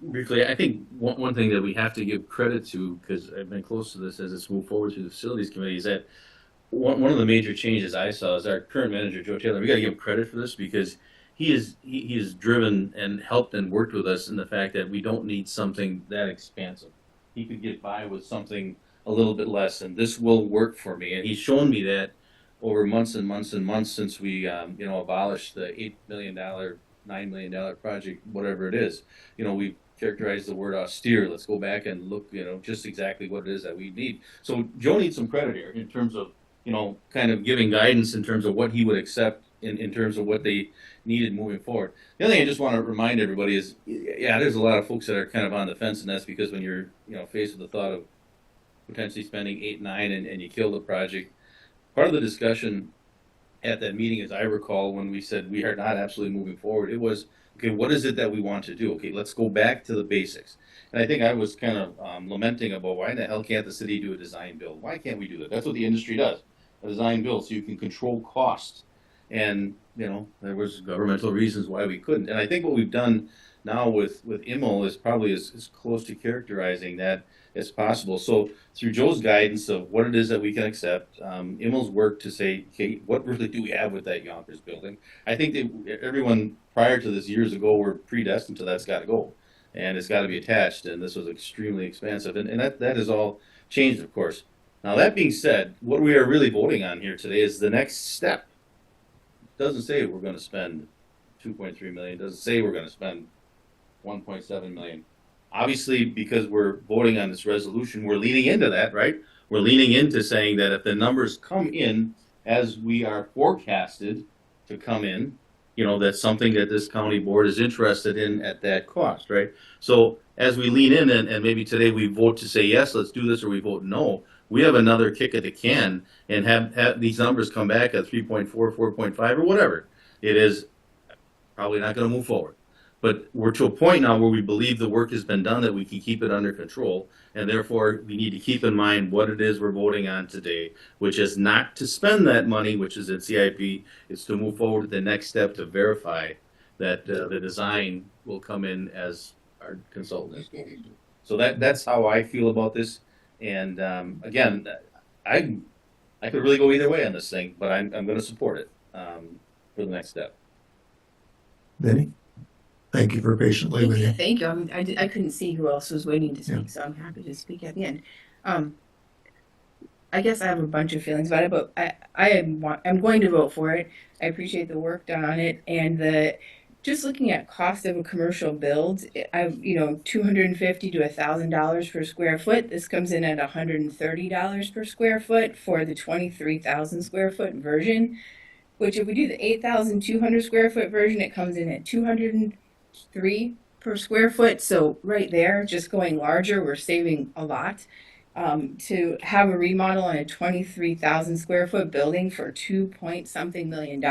briefly, I think one thing that we have to give credit to, because I've been close to this as it's moved forward through the facilities committee, is that one of the major changes I saw is our current manager, Joe Taylor. We got to give him credit for this because he is driven and helped and worked with us in the fact that we don't need something that expansive. He could get by with something a little bit less, and this will work for me. And he's shown me that over months and months and months since we abolished the $8 million $9 million project, whatever it is. We characterize the word austere. Let's go back and look, just exactly what it is that we need. So Joe needs some credit here in terms of, kind of giving guidance in terms of what he would accept in terms of what they needed moving forward. The other thing I just want to remind everybody is, yeah, there's a lot of folks that are kind of on the fence, and that's because when you're, faced with the thought of potentially spending 8, 9, and you kill the project, part of the discussion at that meeting, as I recall, when we said we are not absolutely moving forward, it was, okay, what is it that we want to do? Okay, let's go back to the basics. And I think I was kind of lamenting about why in the hell can't the city do a design build? Why can't we do that? That's what the industry does, a design build, so you can control costs. And, there was governmental reasons why we couldn't. And I think what we've done now with IML is probably as close to characterizing that as possible. So through Joe's guidance of what it is that we can accept, IML's work to say, okay, what really do we have with that Yonkers building? I think that everyone prior to this years ago were predestined to that's got to go, and it's got to be attached. And this was extremely expensive, and that has all changed, of course. Now that being said, what we are really voting on here today is the next step. It doesn't say we're going to spend 2.3 million. It doesn't say we're going to spend 1.7 million. Obviously, because we're voting on this resolution, we're leaning into that, right? We're leaning into saying that if the numbers come in as we are forecasted to come in, that's something that this county board is interested in at that cost, right? So as we lean in and maybe today we vote to say, yes, let's do this, or we vote no, we have another kick at the can and have these numbers come back at 3.4, 4.5, or whatever it is, probably not going to move forward. But we're to a point now where we believe the work has been done, that we can keep it under control, and therefore we need to keep in mind what it is we're voting on today, which is not to spend that money, which is in CIP. It's to move forward to the next step to verify that the design will come in as our consultant is going to do. So that's how I feel about this. And again, I could really go either way on this thing, but I'm going to support it for the next step. Benny? Thank you for patiently waiting. Thank you. I couldn't see who else was waiting to speak, Yeah. so I'm happy to speak at the end. I guess I have a bunch of feelings about it, but I'm going to vote for it. I appreciate the work done on it, and just looking at cost of a commercial build, $250 to $1,000 per square foot. This comes in at $130 per square foot for the 23,000 square foot version. Which, if we do the 8,200 square foot version, it comes in at $203 per square foot. So right there, just going larger, we're saving a lot. To have a remodel on a 23,000 square foot building for $2 million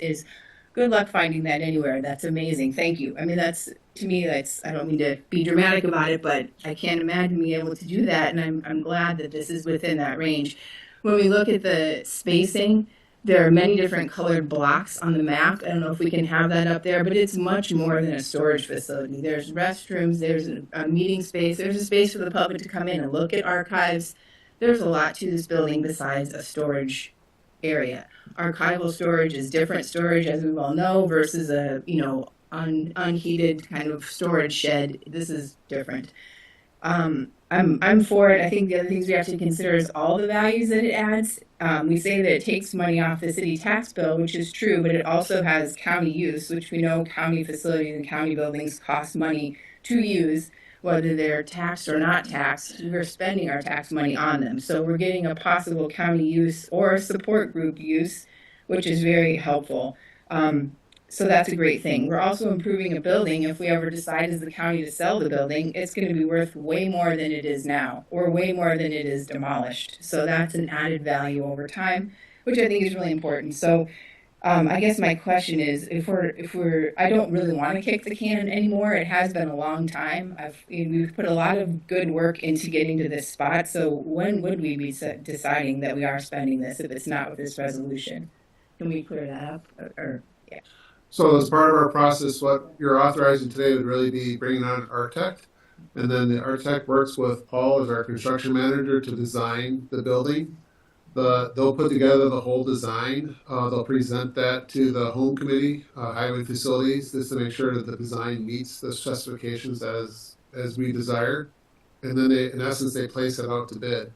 is good luck finding that anywhere. That's amazing. Thank you. I mean, to me, I don't mean to be dramatic about it, but I can't imagine being able to do that. And I'm glad that this is within that range. When we look at the spacing, there are many different colored blocks on the map. I don't know if we can have that up there, but it's much more than a storage facility. There's restrooms, there's a meeting space, there's a space for the public to come in and look at archives. There's a lot to this building besides a storage area. Archival storage is different storage, as we well know, versus a unheated kind of storage shed. This is different. I'm for it. I think the other things we have to consider is all the values that it adds. We say that it takes money off the city tax bill, which is true, but it also has county use, which we know county facilities and county buildings cost money to use, whether they're taxed or not taxed. We're spending our tax money on them. So we're getting a possible county use or a support group use, which is very helpful. So that's a great thing. We're also improving a building. If we ever decide as the county to sell the building, it's going to be worth way more than it is now, or way more than it is demolished. So that's an added value over time, which I think is really important. So I guess my question is, I don't really want to kick the can anymore. It has been a long time. We've put a lot of good work into getting to this spot. So when would we be deciding that we are spending this if it's not with this resolution? Can we clear that up? Yeah. So as part of our process, what you're authorizing today would really be bringing on an architect. And then the architect works with Paul as our construction manager to design the building. They'll put together the whole design. They'll present that to the home committee, highway facilities, just to make sure that the design meets the specifications as we desire. And then in essence, they place it out to bid.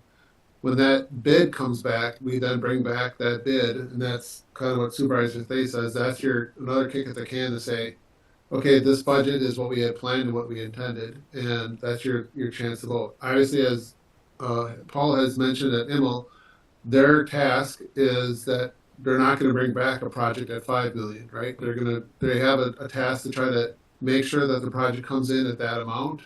When that bid comes back, we then bring back that bid, and that's kind of what Supervisor Thay says. That's another kick at the can to say, okay, this budget is what we had planned and what we intended, and that's your chance to vote. Obviously, as Paul has mentioned at Immel, their task is that they're not going to bring back a project at 5 million, right? They have a task to try to make sure that the project comes in at that amount.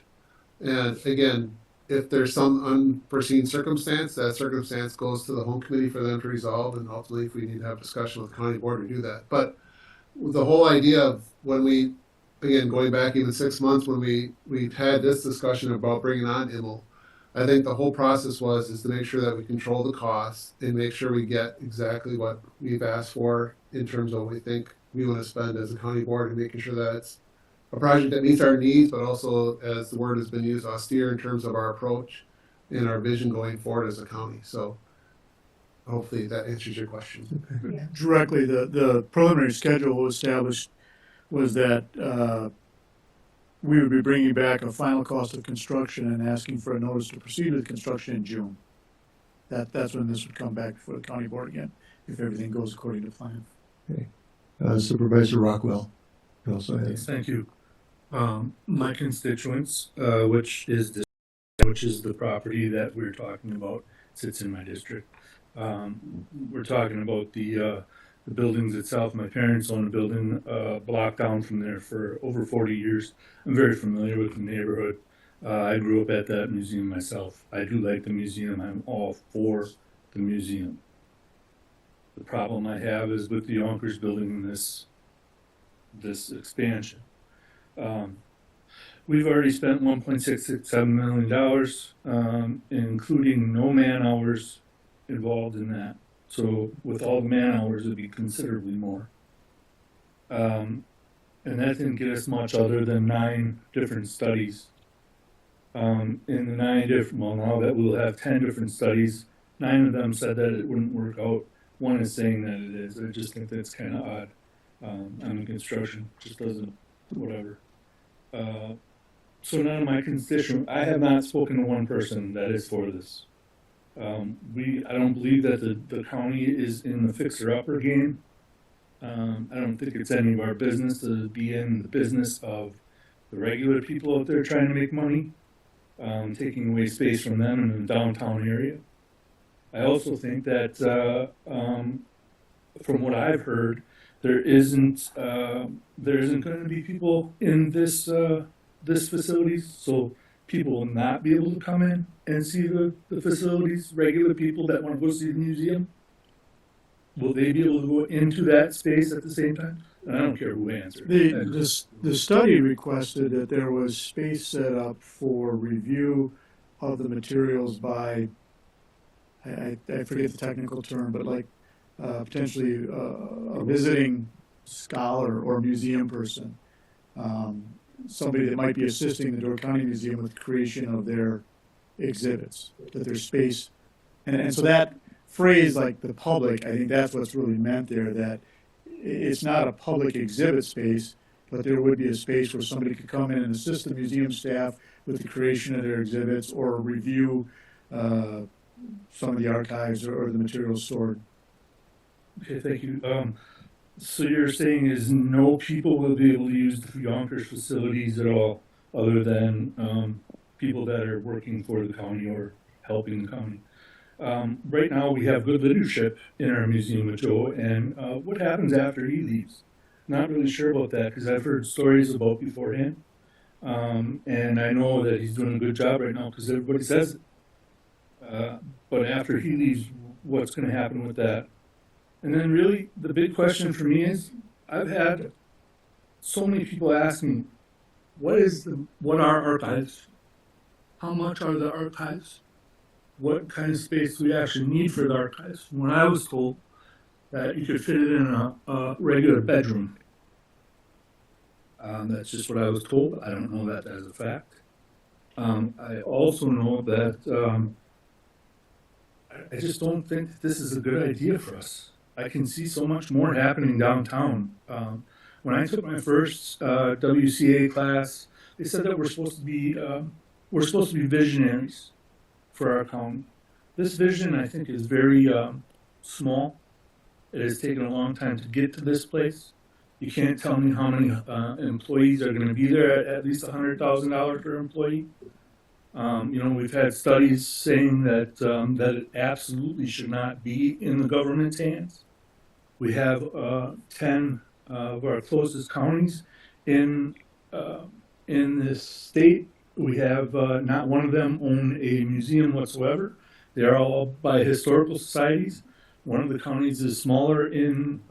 And again, if there's some unforeseen circumstance, that circumstance goes to the home committee for them to resolve, and ultimately, if we need to have discussion with the county board, we do that. But the whole idea of when we, again, going back even 6 months when we had this discussion about bringing on Immel, I think the whole process is to make sure that we control the costs and make sure we get exactly what we've asked for in terms of what we think we want to spend as a county board, and making sure that it's a project that meets our needs, but also, as the word has been used, austere in terms of our approach and our vision going forward as a county. So hopefully that answers your question. Directly, the preliminary schedule established was that we would be bringing back a final cost of construction and asking for a notice to proceed with construction in June. That's when this would come back before the county board again, if everything goes according to plan. Okay. Supervisor Rockwell. You also had- Thank you. My constituents, which is the property that we're talking about, sits in my district. We're talking about the buildings itself. My parents owned a building block down from there for over 40 years. I'm very familiar with the neighborhood. I grew up at that museum myself. I do like the museum. I'm all for the museum. The problem I have is with the Yonkers building and this expansion. We've already spent $1.667 million, including no man hours involved in that. So with all the man hours, it'd be considerably more. And that didn't get us much other than 9 different studies. In the 9 different, well, now that we'll have 10 different studies, 9 of them said that it wouldn't work out. One is saying that it is. I just think that's kind of odd. I'm in construction, just doesn't, whatever. So none of my constituents, I have not spoken to one person that is for this. I don't believe that the county is in the fixer-upper game. I don't think it's any of our business to be in the business of the regular people out there trying to make money, taking away space from them in the downtown area. I also think that, from what I've heard, there isn't going to be people in this facilities, so people will not be able to come in and see the facilities. Regular people that want to go see the museum, will they be able to go into that space at the same time? And I don't care who answers. The study requested that there was space set up for review of the materials by, I forget the technical term, but like potentially a visiting scholar or museum person. Somebody that might be assisting the Door County Museum with the creation of their exhibits, that their space, and so that phrase, like the public, I think that's what's really meant there, that it's not a public exhibit space, but there would be a space where somebody could come in and assist the museum staff with the creation of their exhibits or review some of the archives or the materials stored. Okay, thank you. So you're saying is no people will be able to use the Yonkers facilities at all, other than people that are working for the county or helping the county. Right now, we have good leadership in our museum with Joe, and what happens after he leaves? Not really sure about that, because I've heard stories about beforehand, and I know that he's doing a good job right now because everybody says it. But after he leaves, what's going to happen with that? And then really, the big question for me is, I've had so many people ask me, what are archives? How much are the archives? What kind of space do we actually need for the archives? When I was told that you could fit it in a regular bedroom. That's just what I was told. I don't know that as a fact. I also know that I just don't think that this is a good idea for us. I can see so much more happening downtown. When I took my first WCA class, they said that we're supposed to be visionaries for our county. This vision, I think, is very small. It has taken a long time to get to this place. You can't tell me how many employees are going to be there at least $100,000 per employee. You know, we've had studies saying that that it absolutely should not be in the government's hands. We have 10 of our closest counties in this state. We have not one of them own a museum whatsoever. They are all by historical societies. One of the counties is smaller in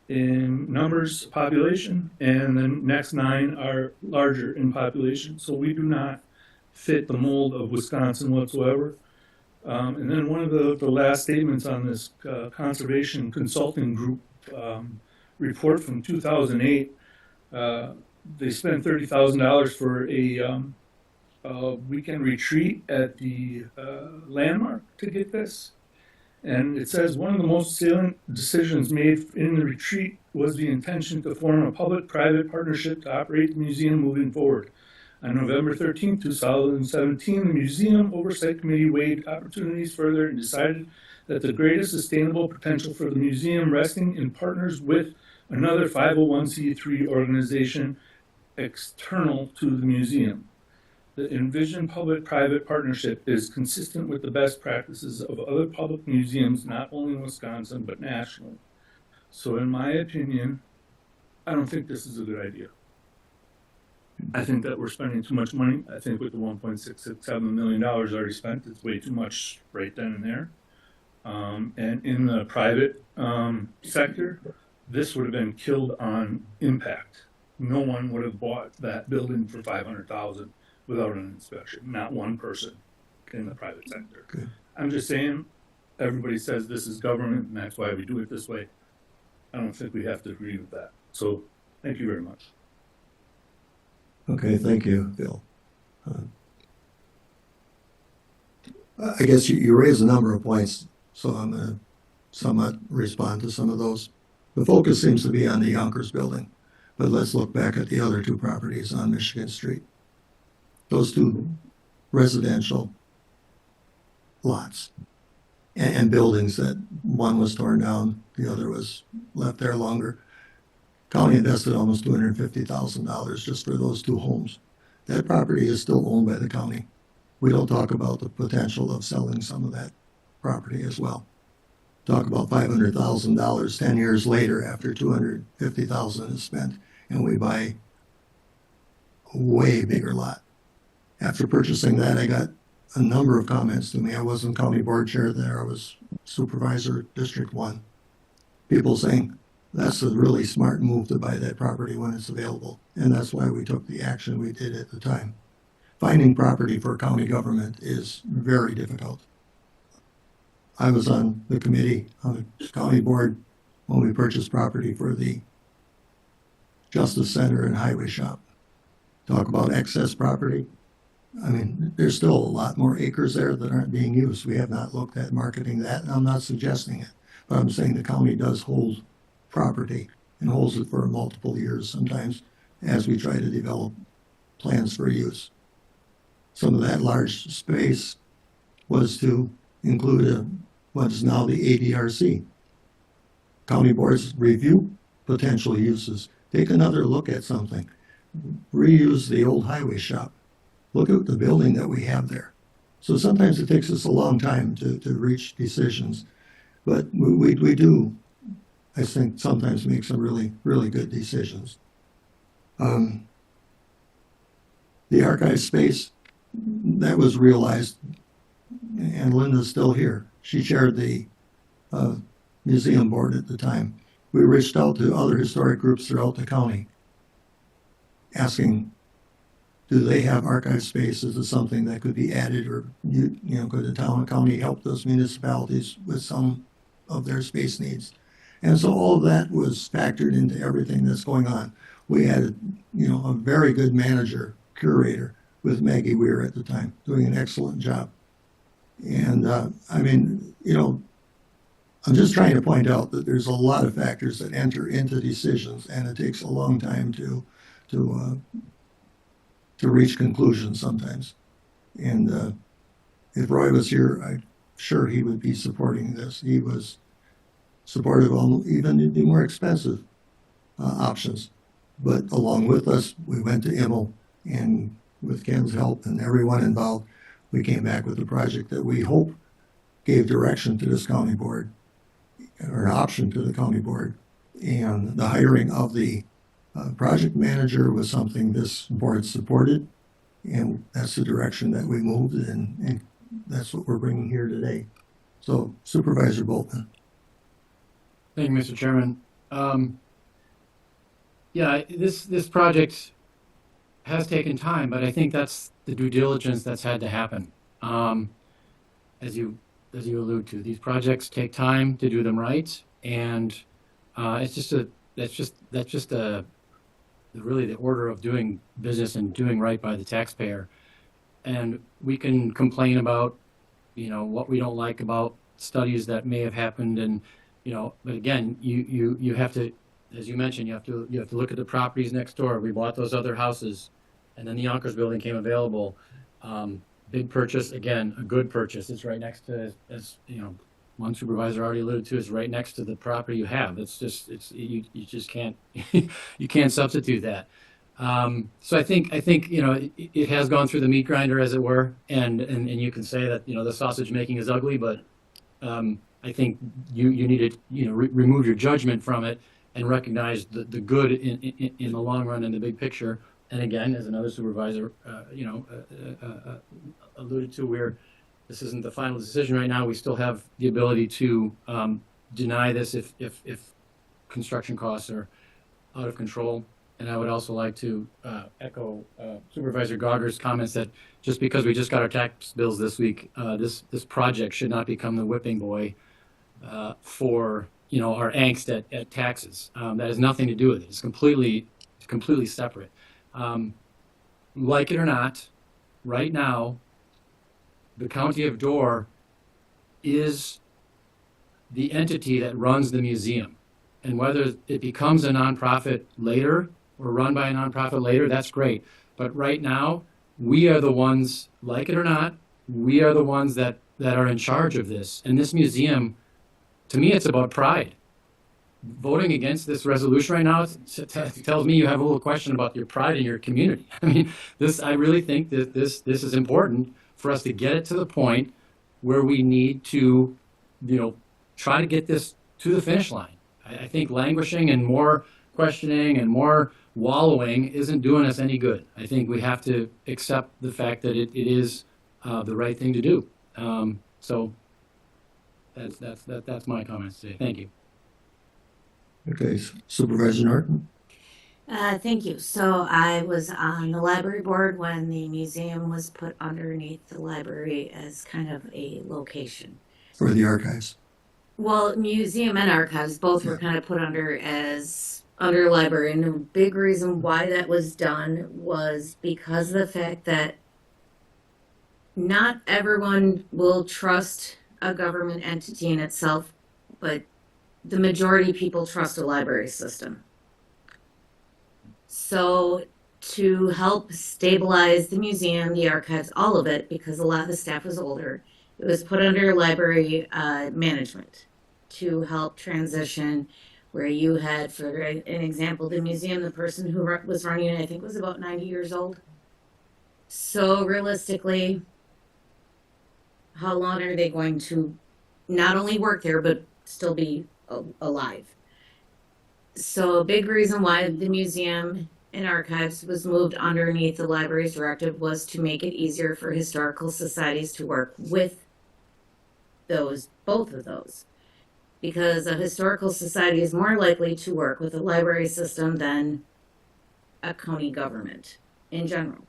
numbers, population, and the next 9 are larger in population. So we do not fit the mold of Wisconsin whatsoever. And then one of the last statements on this conservation consulting group report from 2008, they spent $30,000 for a weekend retreat at the landmark to get this. And it says one of the most salient decisions made in the retreat was the intention to form a public-private partnership to operate the museum moving forward. On November 13, 2017, the Museum Oversight Committee weighed opportunities further and decided that the greatest sustainable potential for the museum resting in partners with another 501c3 organization external to the museum. The envisioned public-private partnership is consistent with the best practices of other public museums, not only in Wisconsin, but nationally. So in my opinion, I don't think this is a good idea. I think that we're spending too much money. I think with the $1.667 million already spent, it's way too much right then and there. And in the private sector, this would have been killed on impact. No one would have bought that building for $500,000 without an inspection. Not one person in the private sector. Okay. I'm just saying, everybody says this is government, and that's why we do it this way. I don't think we have to agree with that. So, thank you very much. Okay, thank you, Bill. I guess you raised a number of points, so I'm going to somewhat respond to some of those. The focus seems to be on the Yonkers building, but let's look back at the other 2 properties on Michigan Street. Those 2 residential lots and buildings that one was torn down, the other was left there longer. County invested almost $250,000 just for those 2 homes. That property is still owned by the county. We don't talk about the potential of selling some of that property as well. Talk about $500,000 10 years later after $250,000 is spent, and we buy a way bigger lot. After purchasing that, I got a number of comments to me. I wasn't county board chair there. I was supervisor, District 1. People saying, that's a really smart move to buy that property when it's available. And that's why we took the action we did at the time. Finding property for county government is very difficult. I was on the committee, on the county board, when we purchased property for the Justice Center and Highway Shop. Talk about excess property. I mean, there's still a lot more acres there that aren't being used. We have not looked at marketing that, and I'm not suggesting it. But I'm saying the county does hold property and holds it for multiple years sometimes as we try to develop plans for use. Some of that large space was to include what is now the ADRC. County boards review potential uses. Take another look at something. Reuse the old highway shop. Look at the building that we have there. So sometimes it takes us a long time to reach decisions, but we do, I think, sometimes make some really, really good decisions. The archive space, that was realized, and Linda's still here. She chaired the museum board at the time. We reached out to other historic groups throughout the county, asking, do they have archive spaces as something that could be added, or could the town and county help those municipalities with some of their space needs? And so all of that was factored into everything that's going on. We had, a very good manager, curator, with Maggie Weir at the time, doing an excellent job. And I'm just trying to point out that there's a lot of factors that enter into decisions, and it takes a long time to reach conclusions sometimes. And if Roy was here, I'm sure he would be supporting this. He was supportive of even the more expensive options. But along with us, we went to Immel, and with Ken's help and everyone involved, we came back with a project that we hope gave direction to this county board, or an option to the county board. And the hiring of the project manager was something this board supported, and that's the direction that we moved in, and that's what we're bringing here today. So Supervisor Bolton. Thank you, Mr. Chairman. Yeah, this project has taken time, but I think that's the due diligence that's had to happen. As you allude to, these projects take time to do them right, and that's just really the order of doing business and doing right by the taxpayer. And we can complain about, what we don't like about studies that may have happened, and but again, you have to, as you mentioned, you have to look at the properties next door. We bought those other houses, and then the Yonkers building came available. Big purchase, again, a good purchase. It's right next to, as one supervisor already alluded to, is right next to the property you have. You just can't you can't substitute that. So I think it has gone through the meat grinder, as it were, and you can say that the sausage making is ugly, but I think you need to remove your judgment from it and recognize the good in the long run in the big picture. And again, as another supervisor alluded to, where this isn't the final decision right now, we still have the ability to deny this if construction costs are out of control. And I would also like to echo Supervisor Gauger's comments that just because we just got our tax bills this week, this project should not become the whipping boy for our angst at taxes. That has nothing to do with it. It's completely separate. Like it or not, right now, the County of Door is the entity that runs the museum. And whether it becomes a nonprofit later or run by a nonprofit later, that's great. But right now, we are the ones, like it or not, we are the ones that are in charge of this. And this museum, to me, it's about pride. Voting against this resolution right now tells me you have a little question about your pride in your community. I mean, I really think that this is important for us to get it to the point where we need to, try to get this to the finish line. I think languishing and more questioning and more wallowing isn't doing us any good. I think we have to accept the fact that it is the right thing to do. So that's my comments today. Thank you. Okay, Supervisor Norton. Thank you. So I was on the library board when the museum was put underneath the library as kind of a location. For the archives. Well, museum and archives both were kind of put under library, and a big reason why that was done was because of the fact that not everyone will trust a government entity in itself, but the majority of people trust a library system. So to help stabilize the museum, the archives, all of it, because a lot of the staff was older, it was put under library management to help transition, where you had, for an example, the museum, the person who was running it, I think was about 90 years old. So realistically, how long are they going to not only work there, but still be alive? So a big reason why the museum and archives was moved underneath the library's directive was to make it easier for historical societies to work with both of those. Because a historical society is more likely to work with a library system than a county government in general.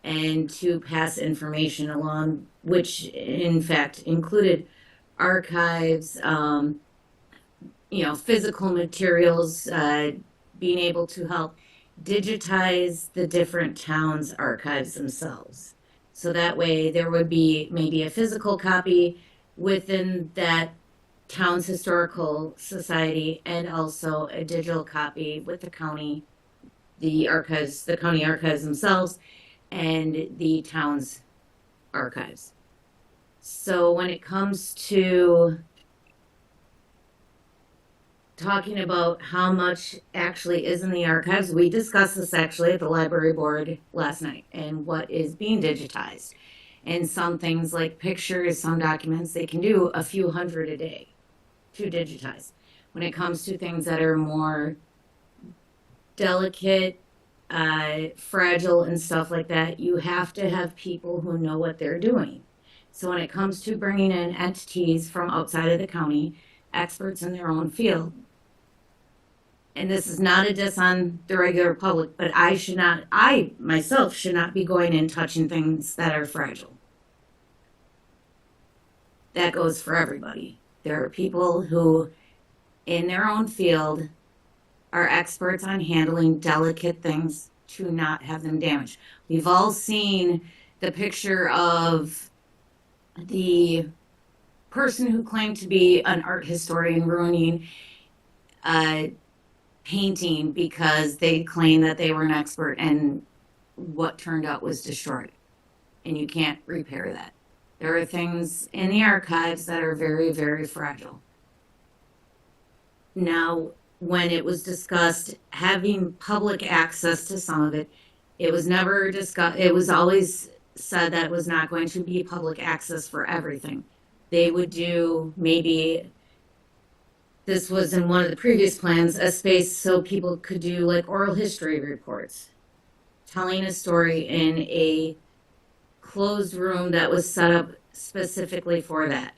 And to pass information along, which in fact included archives, physical materials, being able to help digitize the different towns' archives themselves. So that way there would be maybe a physical copy within that town's historical society and also a digital copy with the county archives themselves and the town's archives. So when it comes to talking about how much actually is in the archives. We discussed this actually at the library board last night and what is being digitized. And some things like pictures, some documents, they can do a few hundred a day to digitize. When it comes to things that are more delicate, fragile and stuff like that, you have to have people who know what they're doing. So when it comes to bringing in entities from outside of the county, experts in their own field, and this is not a diss on the regular public, but I myself should not be going and touching things that are fragile. That goes for everybody. There are people who, in their own field, are experts on handling delicate things to not have them damaged. We've all seen the picture of the person who claimed to be an art historian ruining a painting because they claimed that they were an expert and what turned out was destroyed. And you can't repair that. There are things in the archives that are very, very fragile. Now, when it was discussed having public access to some of it, it was never discussed, it was always said that it was not going to be public access for everything. They would do maybe, this was in one of the previous plans, a space so people could do like oral history reports, telling a story in a closed room that was set up specifically for that.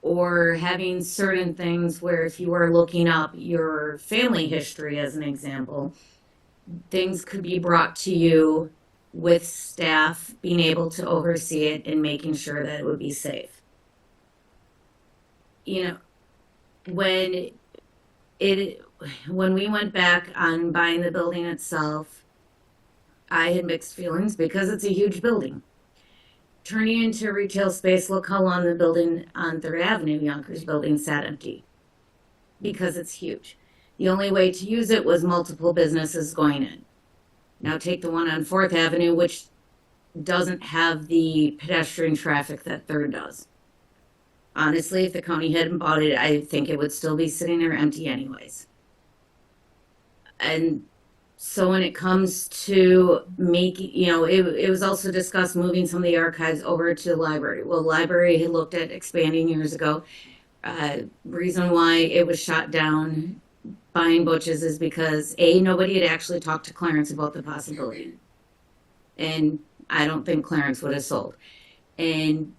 Or having certain things where if you were looking up your family history as an example, things could be brought to you with staff being able to oversee it and making sure that it would be safe. You know, when we went back on buying the building itself, I had mixed feelings because it's a huge building. Turning into a retail space, look how long the building on 3rd Avenue, Yonkers building, sat empty. Because it's huge. The only way to use it was multiple businesses going in. Now take the one on 4th Avenue, which doesn't have the pedestrian traffic that 3rd does. Honestly, if the county hadn't bought it, I think it would still be sitting there empty anyways. And so when it comes to making, you know, it was also discussed moving some of the archives over to the library. Well, the library had looked at expanding years ago. Reason why it was shot down buying Butch's is because A, nobody had actually talked to Clarence about the possibility. And I don't think Clarence would have sold. And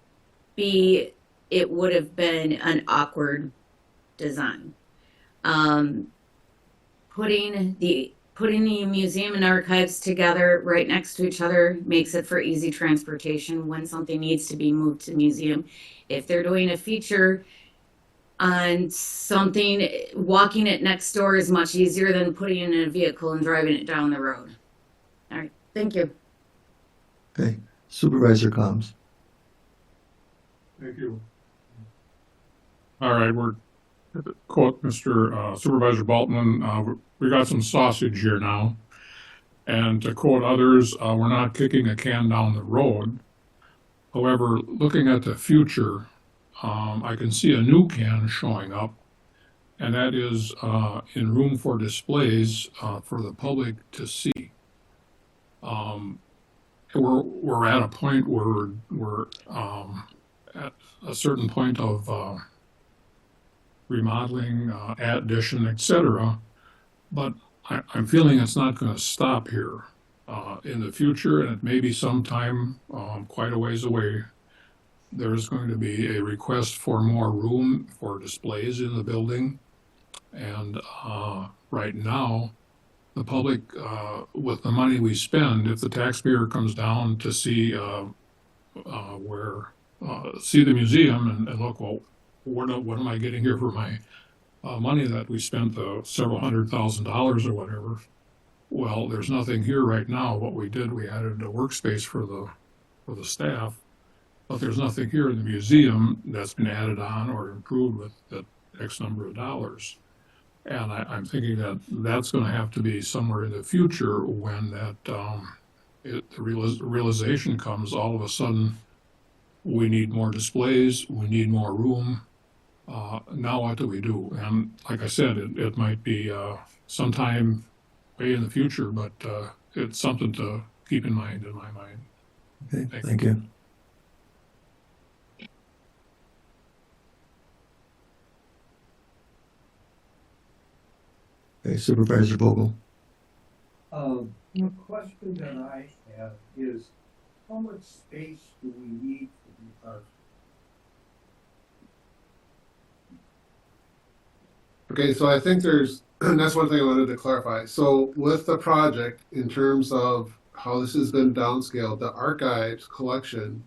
B, it would have been an awkward design. Putting the museum and archives together right next to each other makes it for easy transportation when something needs to be moved to the museum. If they're doing a feature on something, walking it next door is much easier than putting it in a vehicle and driving it down the road. All right, thank you. Okay, Supervisor Combs. Thank you. All right, we're, quote Mr. Supervisor Baltman, we got some sausage here now. And to quote others, we're not kicking a can down the road. However, looking at the future, I can see a new can showing up, and that is in room for displays for the public to see. We're at a point where we're at a certain point of remodeling, addition, etc. But I'm feeling it's not going to stop here in the future, and it may be sometime quite a ways away. There's going to be a request for more room for displays in the building. And right now, the public, with the money we spend, if the taxpayer comes down to see see the museum and look, well, what am I getting here for my money that we spent several $100,000 or whatever? Well, there's nothing here right now. What we did, we added a workspace for the staff, but there's nothing here in the museum that's been added on or improved with that X number of dollars. And I'm thinking that that's going to have to be somewhere in the future when that the realization comes. All of a sudden, we need more displays, we need more room, now what do we do? And like I said, it might be sometime way in the future, but it's something to keep in mind in my mind. Okay, thank you. Okay, Supervisor Vogel. The question that I have is, how much space do we need for the park? Okay, so I think there's, that's one thing I wanted to clarify. So with the project, in terms of how this has been downscaled, the archives collection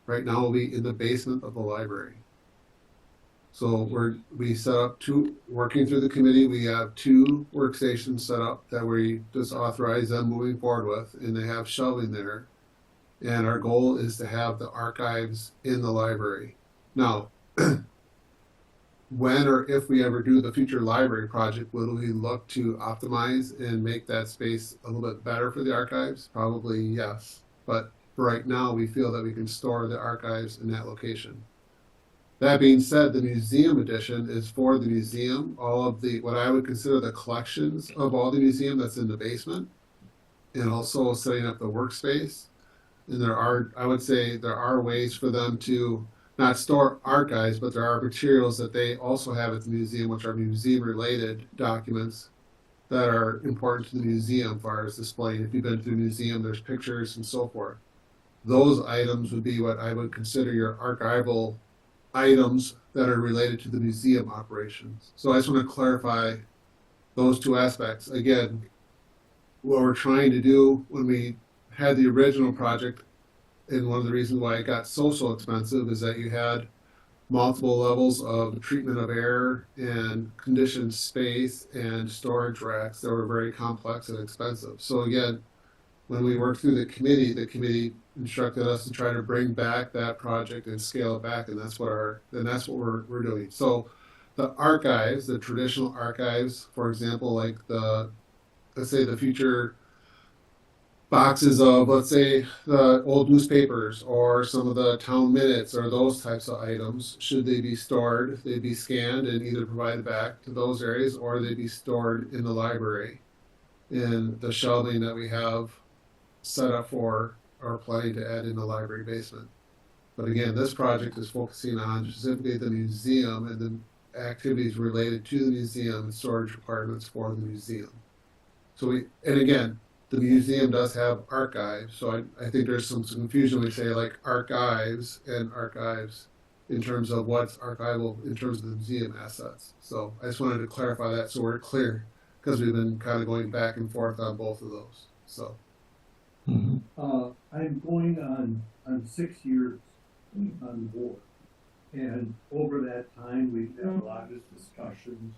right now will be in the basement of the library. So we set up working through the committee, we have 2 workstations set up that we just authorize them moving forward with, and they have shelving there. And our goal is to have the archives in the library. Now, when or if we ever do the future library project, will we look to optimize and make that space a little bit better for the archives? Probably yes. But for right now, we feel that we can store the archives in that location. That being said, the museum edition is for the museum, all of the, what I would consider the collections of all the museum that's in the basement, and also setting up the workspace. And I would say there are ways for them to not store archives, but there are materials that they also have at the museum, which are museum-related documents that are important to the museum as far as displaying. If you've been to the museum, there's pictures and so forth. Those items would be what I would consider your archival items that are related to the museum operations. So I just want to clarify those 2 aspects. Again, what we're trying to do when we had the original project, and one of the reasons why it got so expensive, is that you had multiple levels of treatment of air and conditioned space and storage racks that were very complex and expensive. So again, when we worked through the committee instructed us to try to bring back that project and scale it back, and that's what we're doing. So the archives, the traditional archives, for example, like let's say the future boxes of, let's say, the old newspapers or some of the town minutes or those types of items, should they be stored, they'd be scanned and either provided back to those areas, or they'd be stored in the library in the shelving that we have set up for or planning to add in the library basement. But again, this project is focusing on specifically the museum and the activities related to the museum and storage requirements for the museum. So and again, the museum does have archives, so I think there's some confusion when we say like archives and archives in terms of what's archival in terms of the museum assets. So I just wanted to clarify that so we're clear, because we've been kind of going back and forth on both of those. So I'm going on 6 years on the board, and over that time we've had a lot of discussions,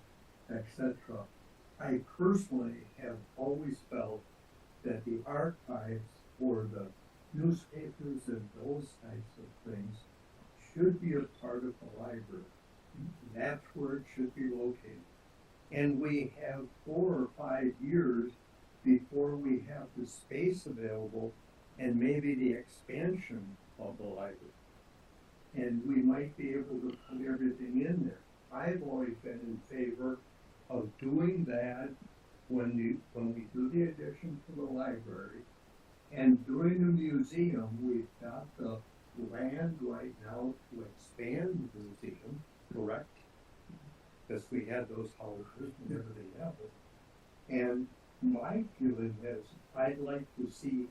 etc. I personally have always felt that the archives for the newspapers and those types of things should be a part of the library. That's where it should be located. And we have 4 or 5 years before we have the space available and maybe the expansion of the library. And we might be able to put everything in there. I've always been in favor of doing that when we do the addition to the library. And during the museum, we've got the land right now to expand the museum, correct? Because we had those houses and everything else. And my feeling is I'd like to see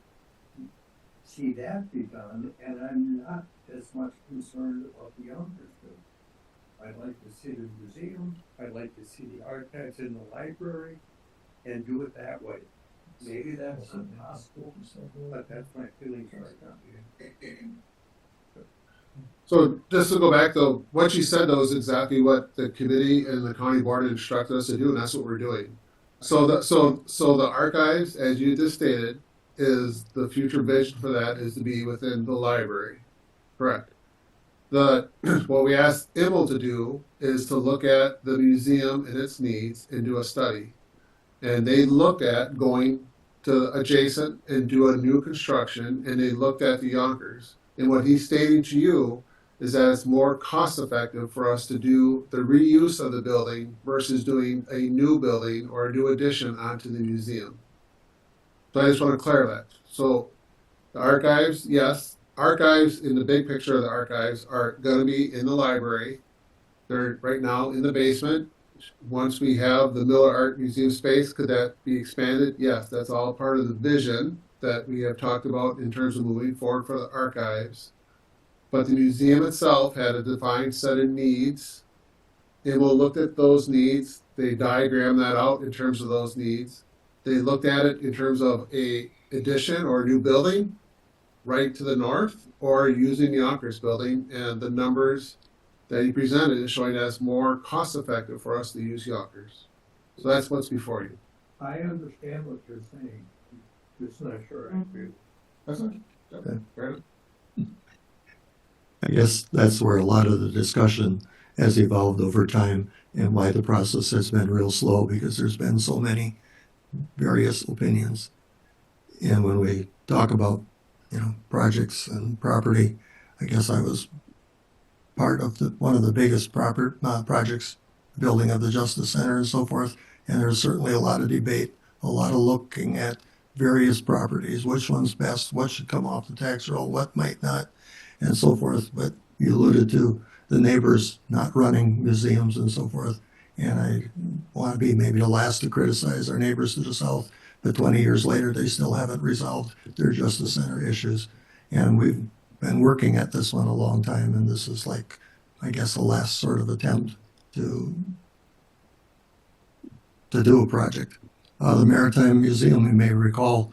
that be done, and I'm not as much concerned about the Yonkers building. I'd like to see the museum, I'd like to see the archives in the library, and do it that way. Maybe that's impossible, but that's my feelings right now. So just to go back though, what you said though is exactly what the committee and the county board instructed us to do, and that's what we're doing. So the archives, as you just stated, is the future vision for that is to be within the library, correct? What we asked Immel to do is to look at the museum and its needs and do a study. And they looked at going to adjacent and do a new construction, and they looked at the Yonkers. And what he's stating to you is that it's more cost effective for us to do the reuse of the building versus doing a new building or a new addition onto the museum. So I just want to clarify that. So the archives, yes, archives in the big picture of the archives are going to be in the library. They're right now in the basement. Once we have the Miller Art Museum space, could that be expanded? Yes, that's all part of the vision that we have talked about in terms of moving forward for the archives. But the museum itself had a defined set of needs. And we'll look at those needs. They diagram that out in terms of those needs. They looked at it in terms of a addition or a new building right to the north, or using the Yonkers building, and the numbers that he presented is showing us more cost effective for us to use Yonkers. So that's what's before you. I understand what you're saying, just not sure I agree. That's okay. Okay. Fair enough. I guess that's where a lot of the discussion has evolved over time and why the process has been real slow, because there's been so many various opinions. And when we talk about, projects and property, I guess I was part of one of the biggest projects, building of the Justice Center and so forth. And there's certainly a lot of debate, a lot of looking at various properties, which one's best, what should come off the tax roll, what might not, and so forth. But you alluded to the neighbors not running museums and so forth. And I want to be maybe the last to criticize our neighbors to the south, but 20 years later, they still haven't resolved their Justice Center issues. And we've been working at this one a long time, and this is like, I guess, the last sort of attempt to do a project. The Maritime Museum, you may recall,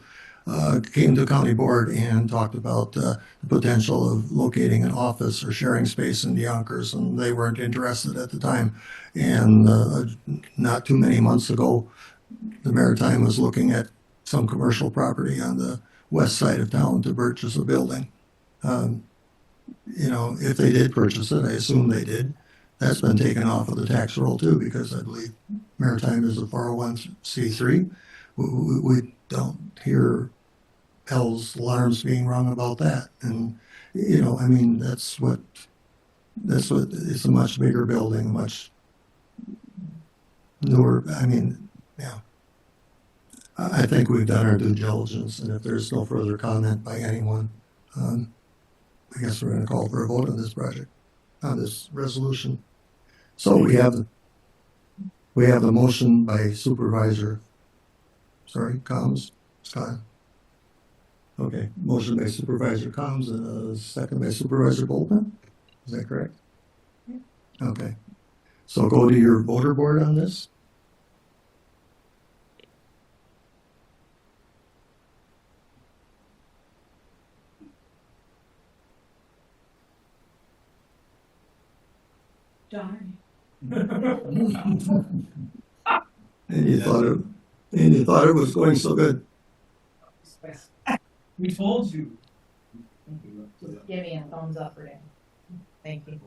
came to county board and talked about the potential of locating an office or sharing space in Yonkers, and they weren't interested at the time. And not too many months ago, the Maritime was looking at some commercial property on the west side of town to purchase a building. If they did purchase it, I assume they did, that's been taken off of the tax roll too, because I believe Maritime is a 401c3. We don't hear bells, alarms being rung about that. And, that's what, it's a much bigger building, much newer, yeah. I think we've done our due diligence, and if there's no further comment by anyone, I guess we're going to call for a vote on this project, on this resolution. So we have the motion by Supervisor, Combs, Scott. Okay, motion by Supervisor Combs and a second by Supervisor Bolton. Is that correct? Okay. So go to your voter board on this. Darn. And you thought it was going so good. We told you. Give me a thumbs up for that. Thank you.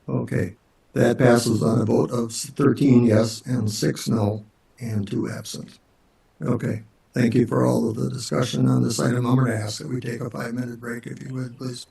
Okay, that passes on a vote of 13 yes and 6 no and 2 absent. Okay, thank you for all of the discussion on this item. I'm going to ask that we take a 5-minute break, if you would, please.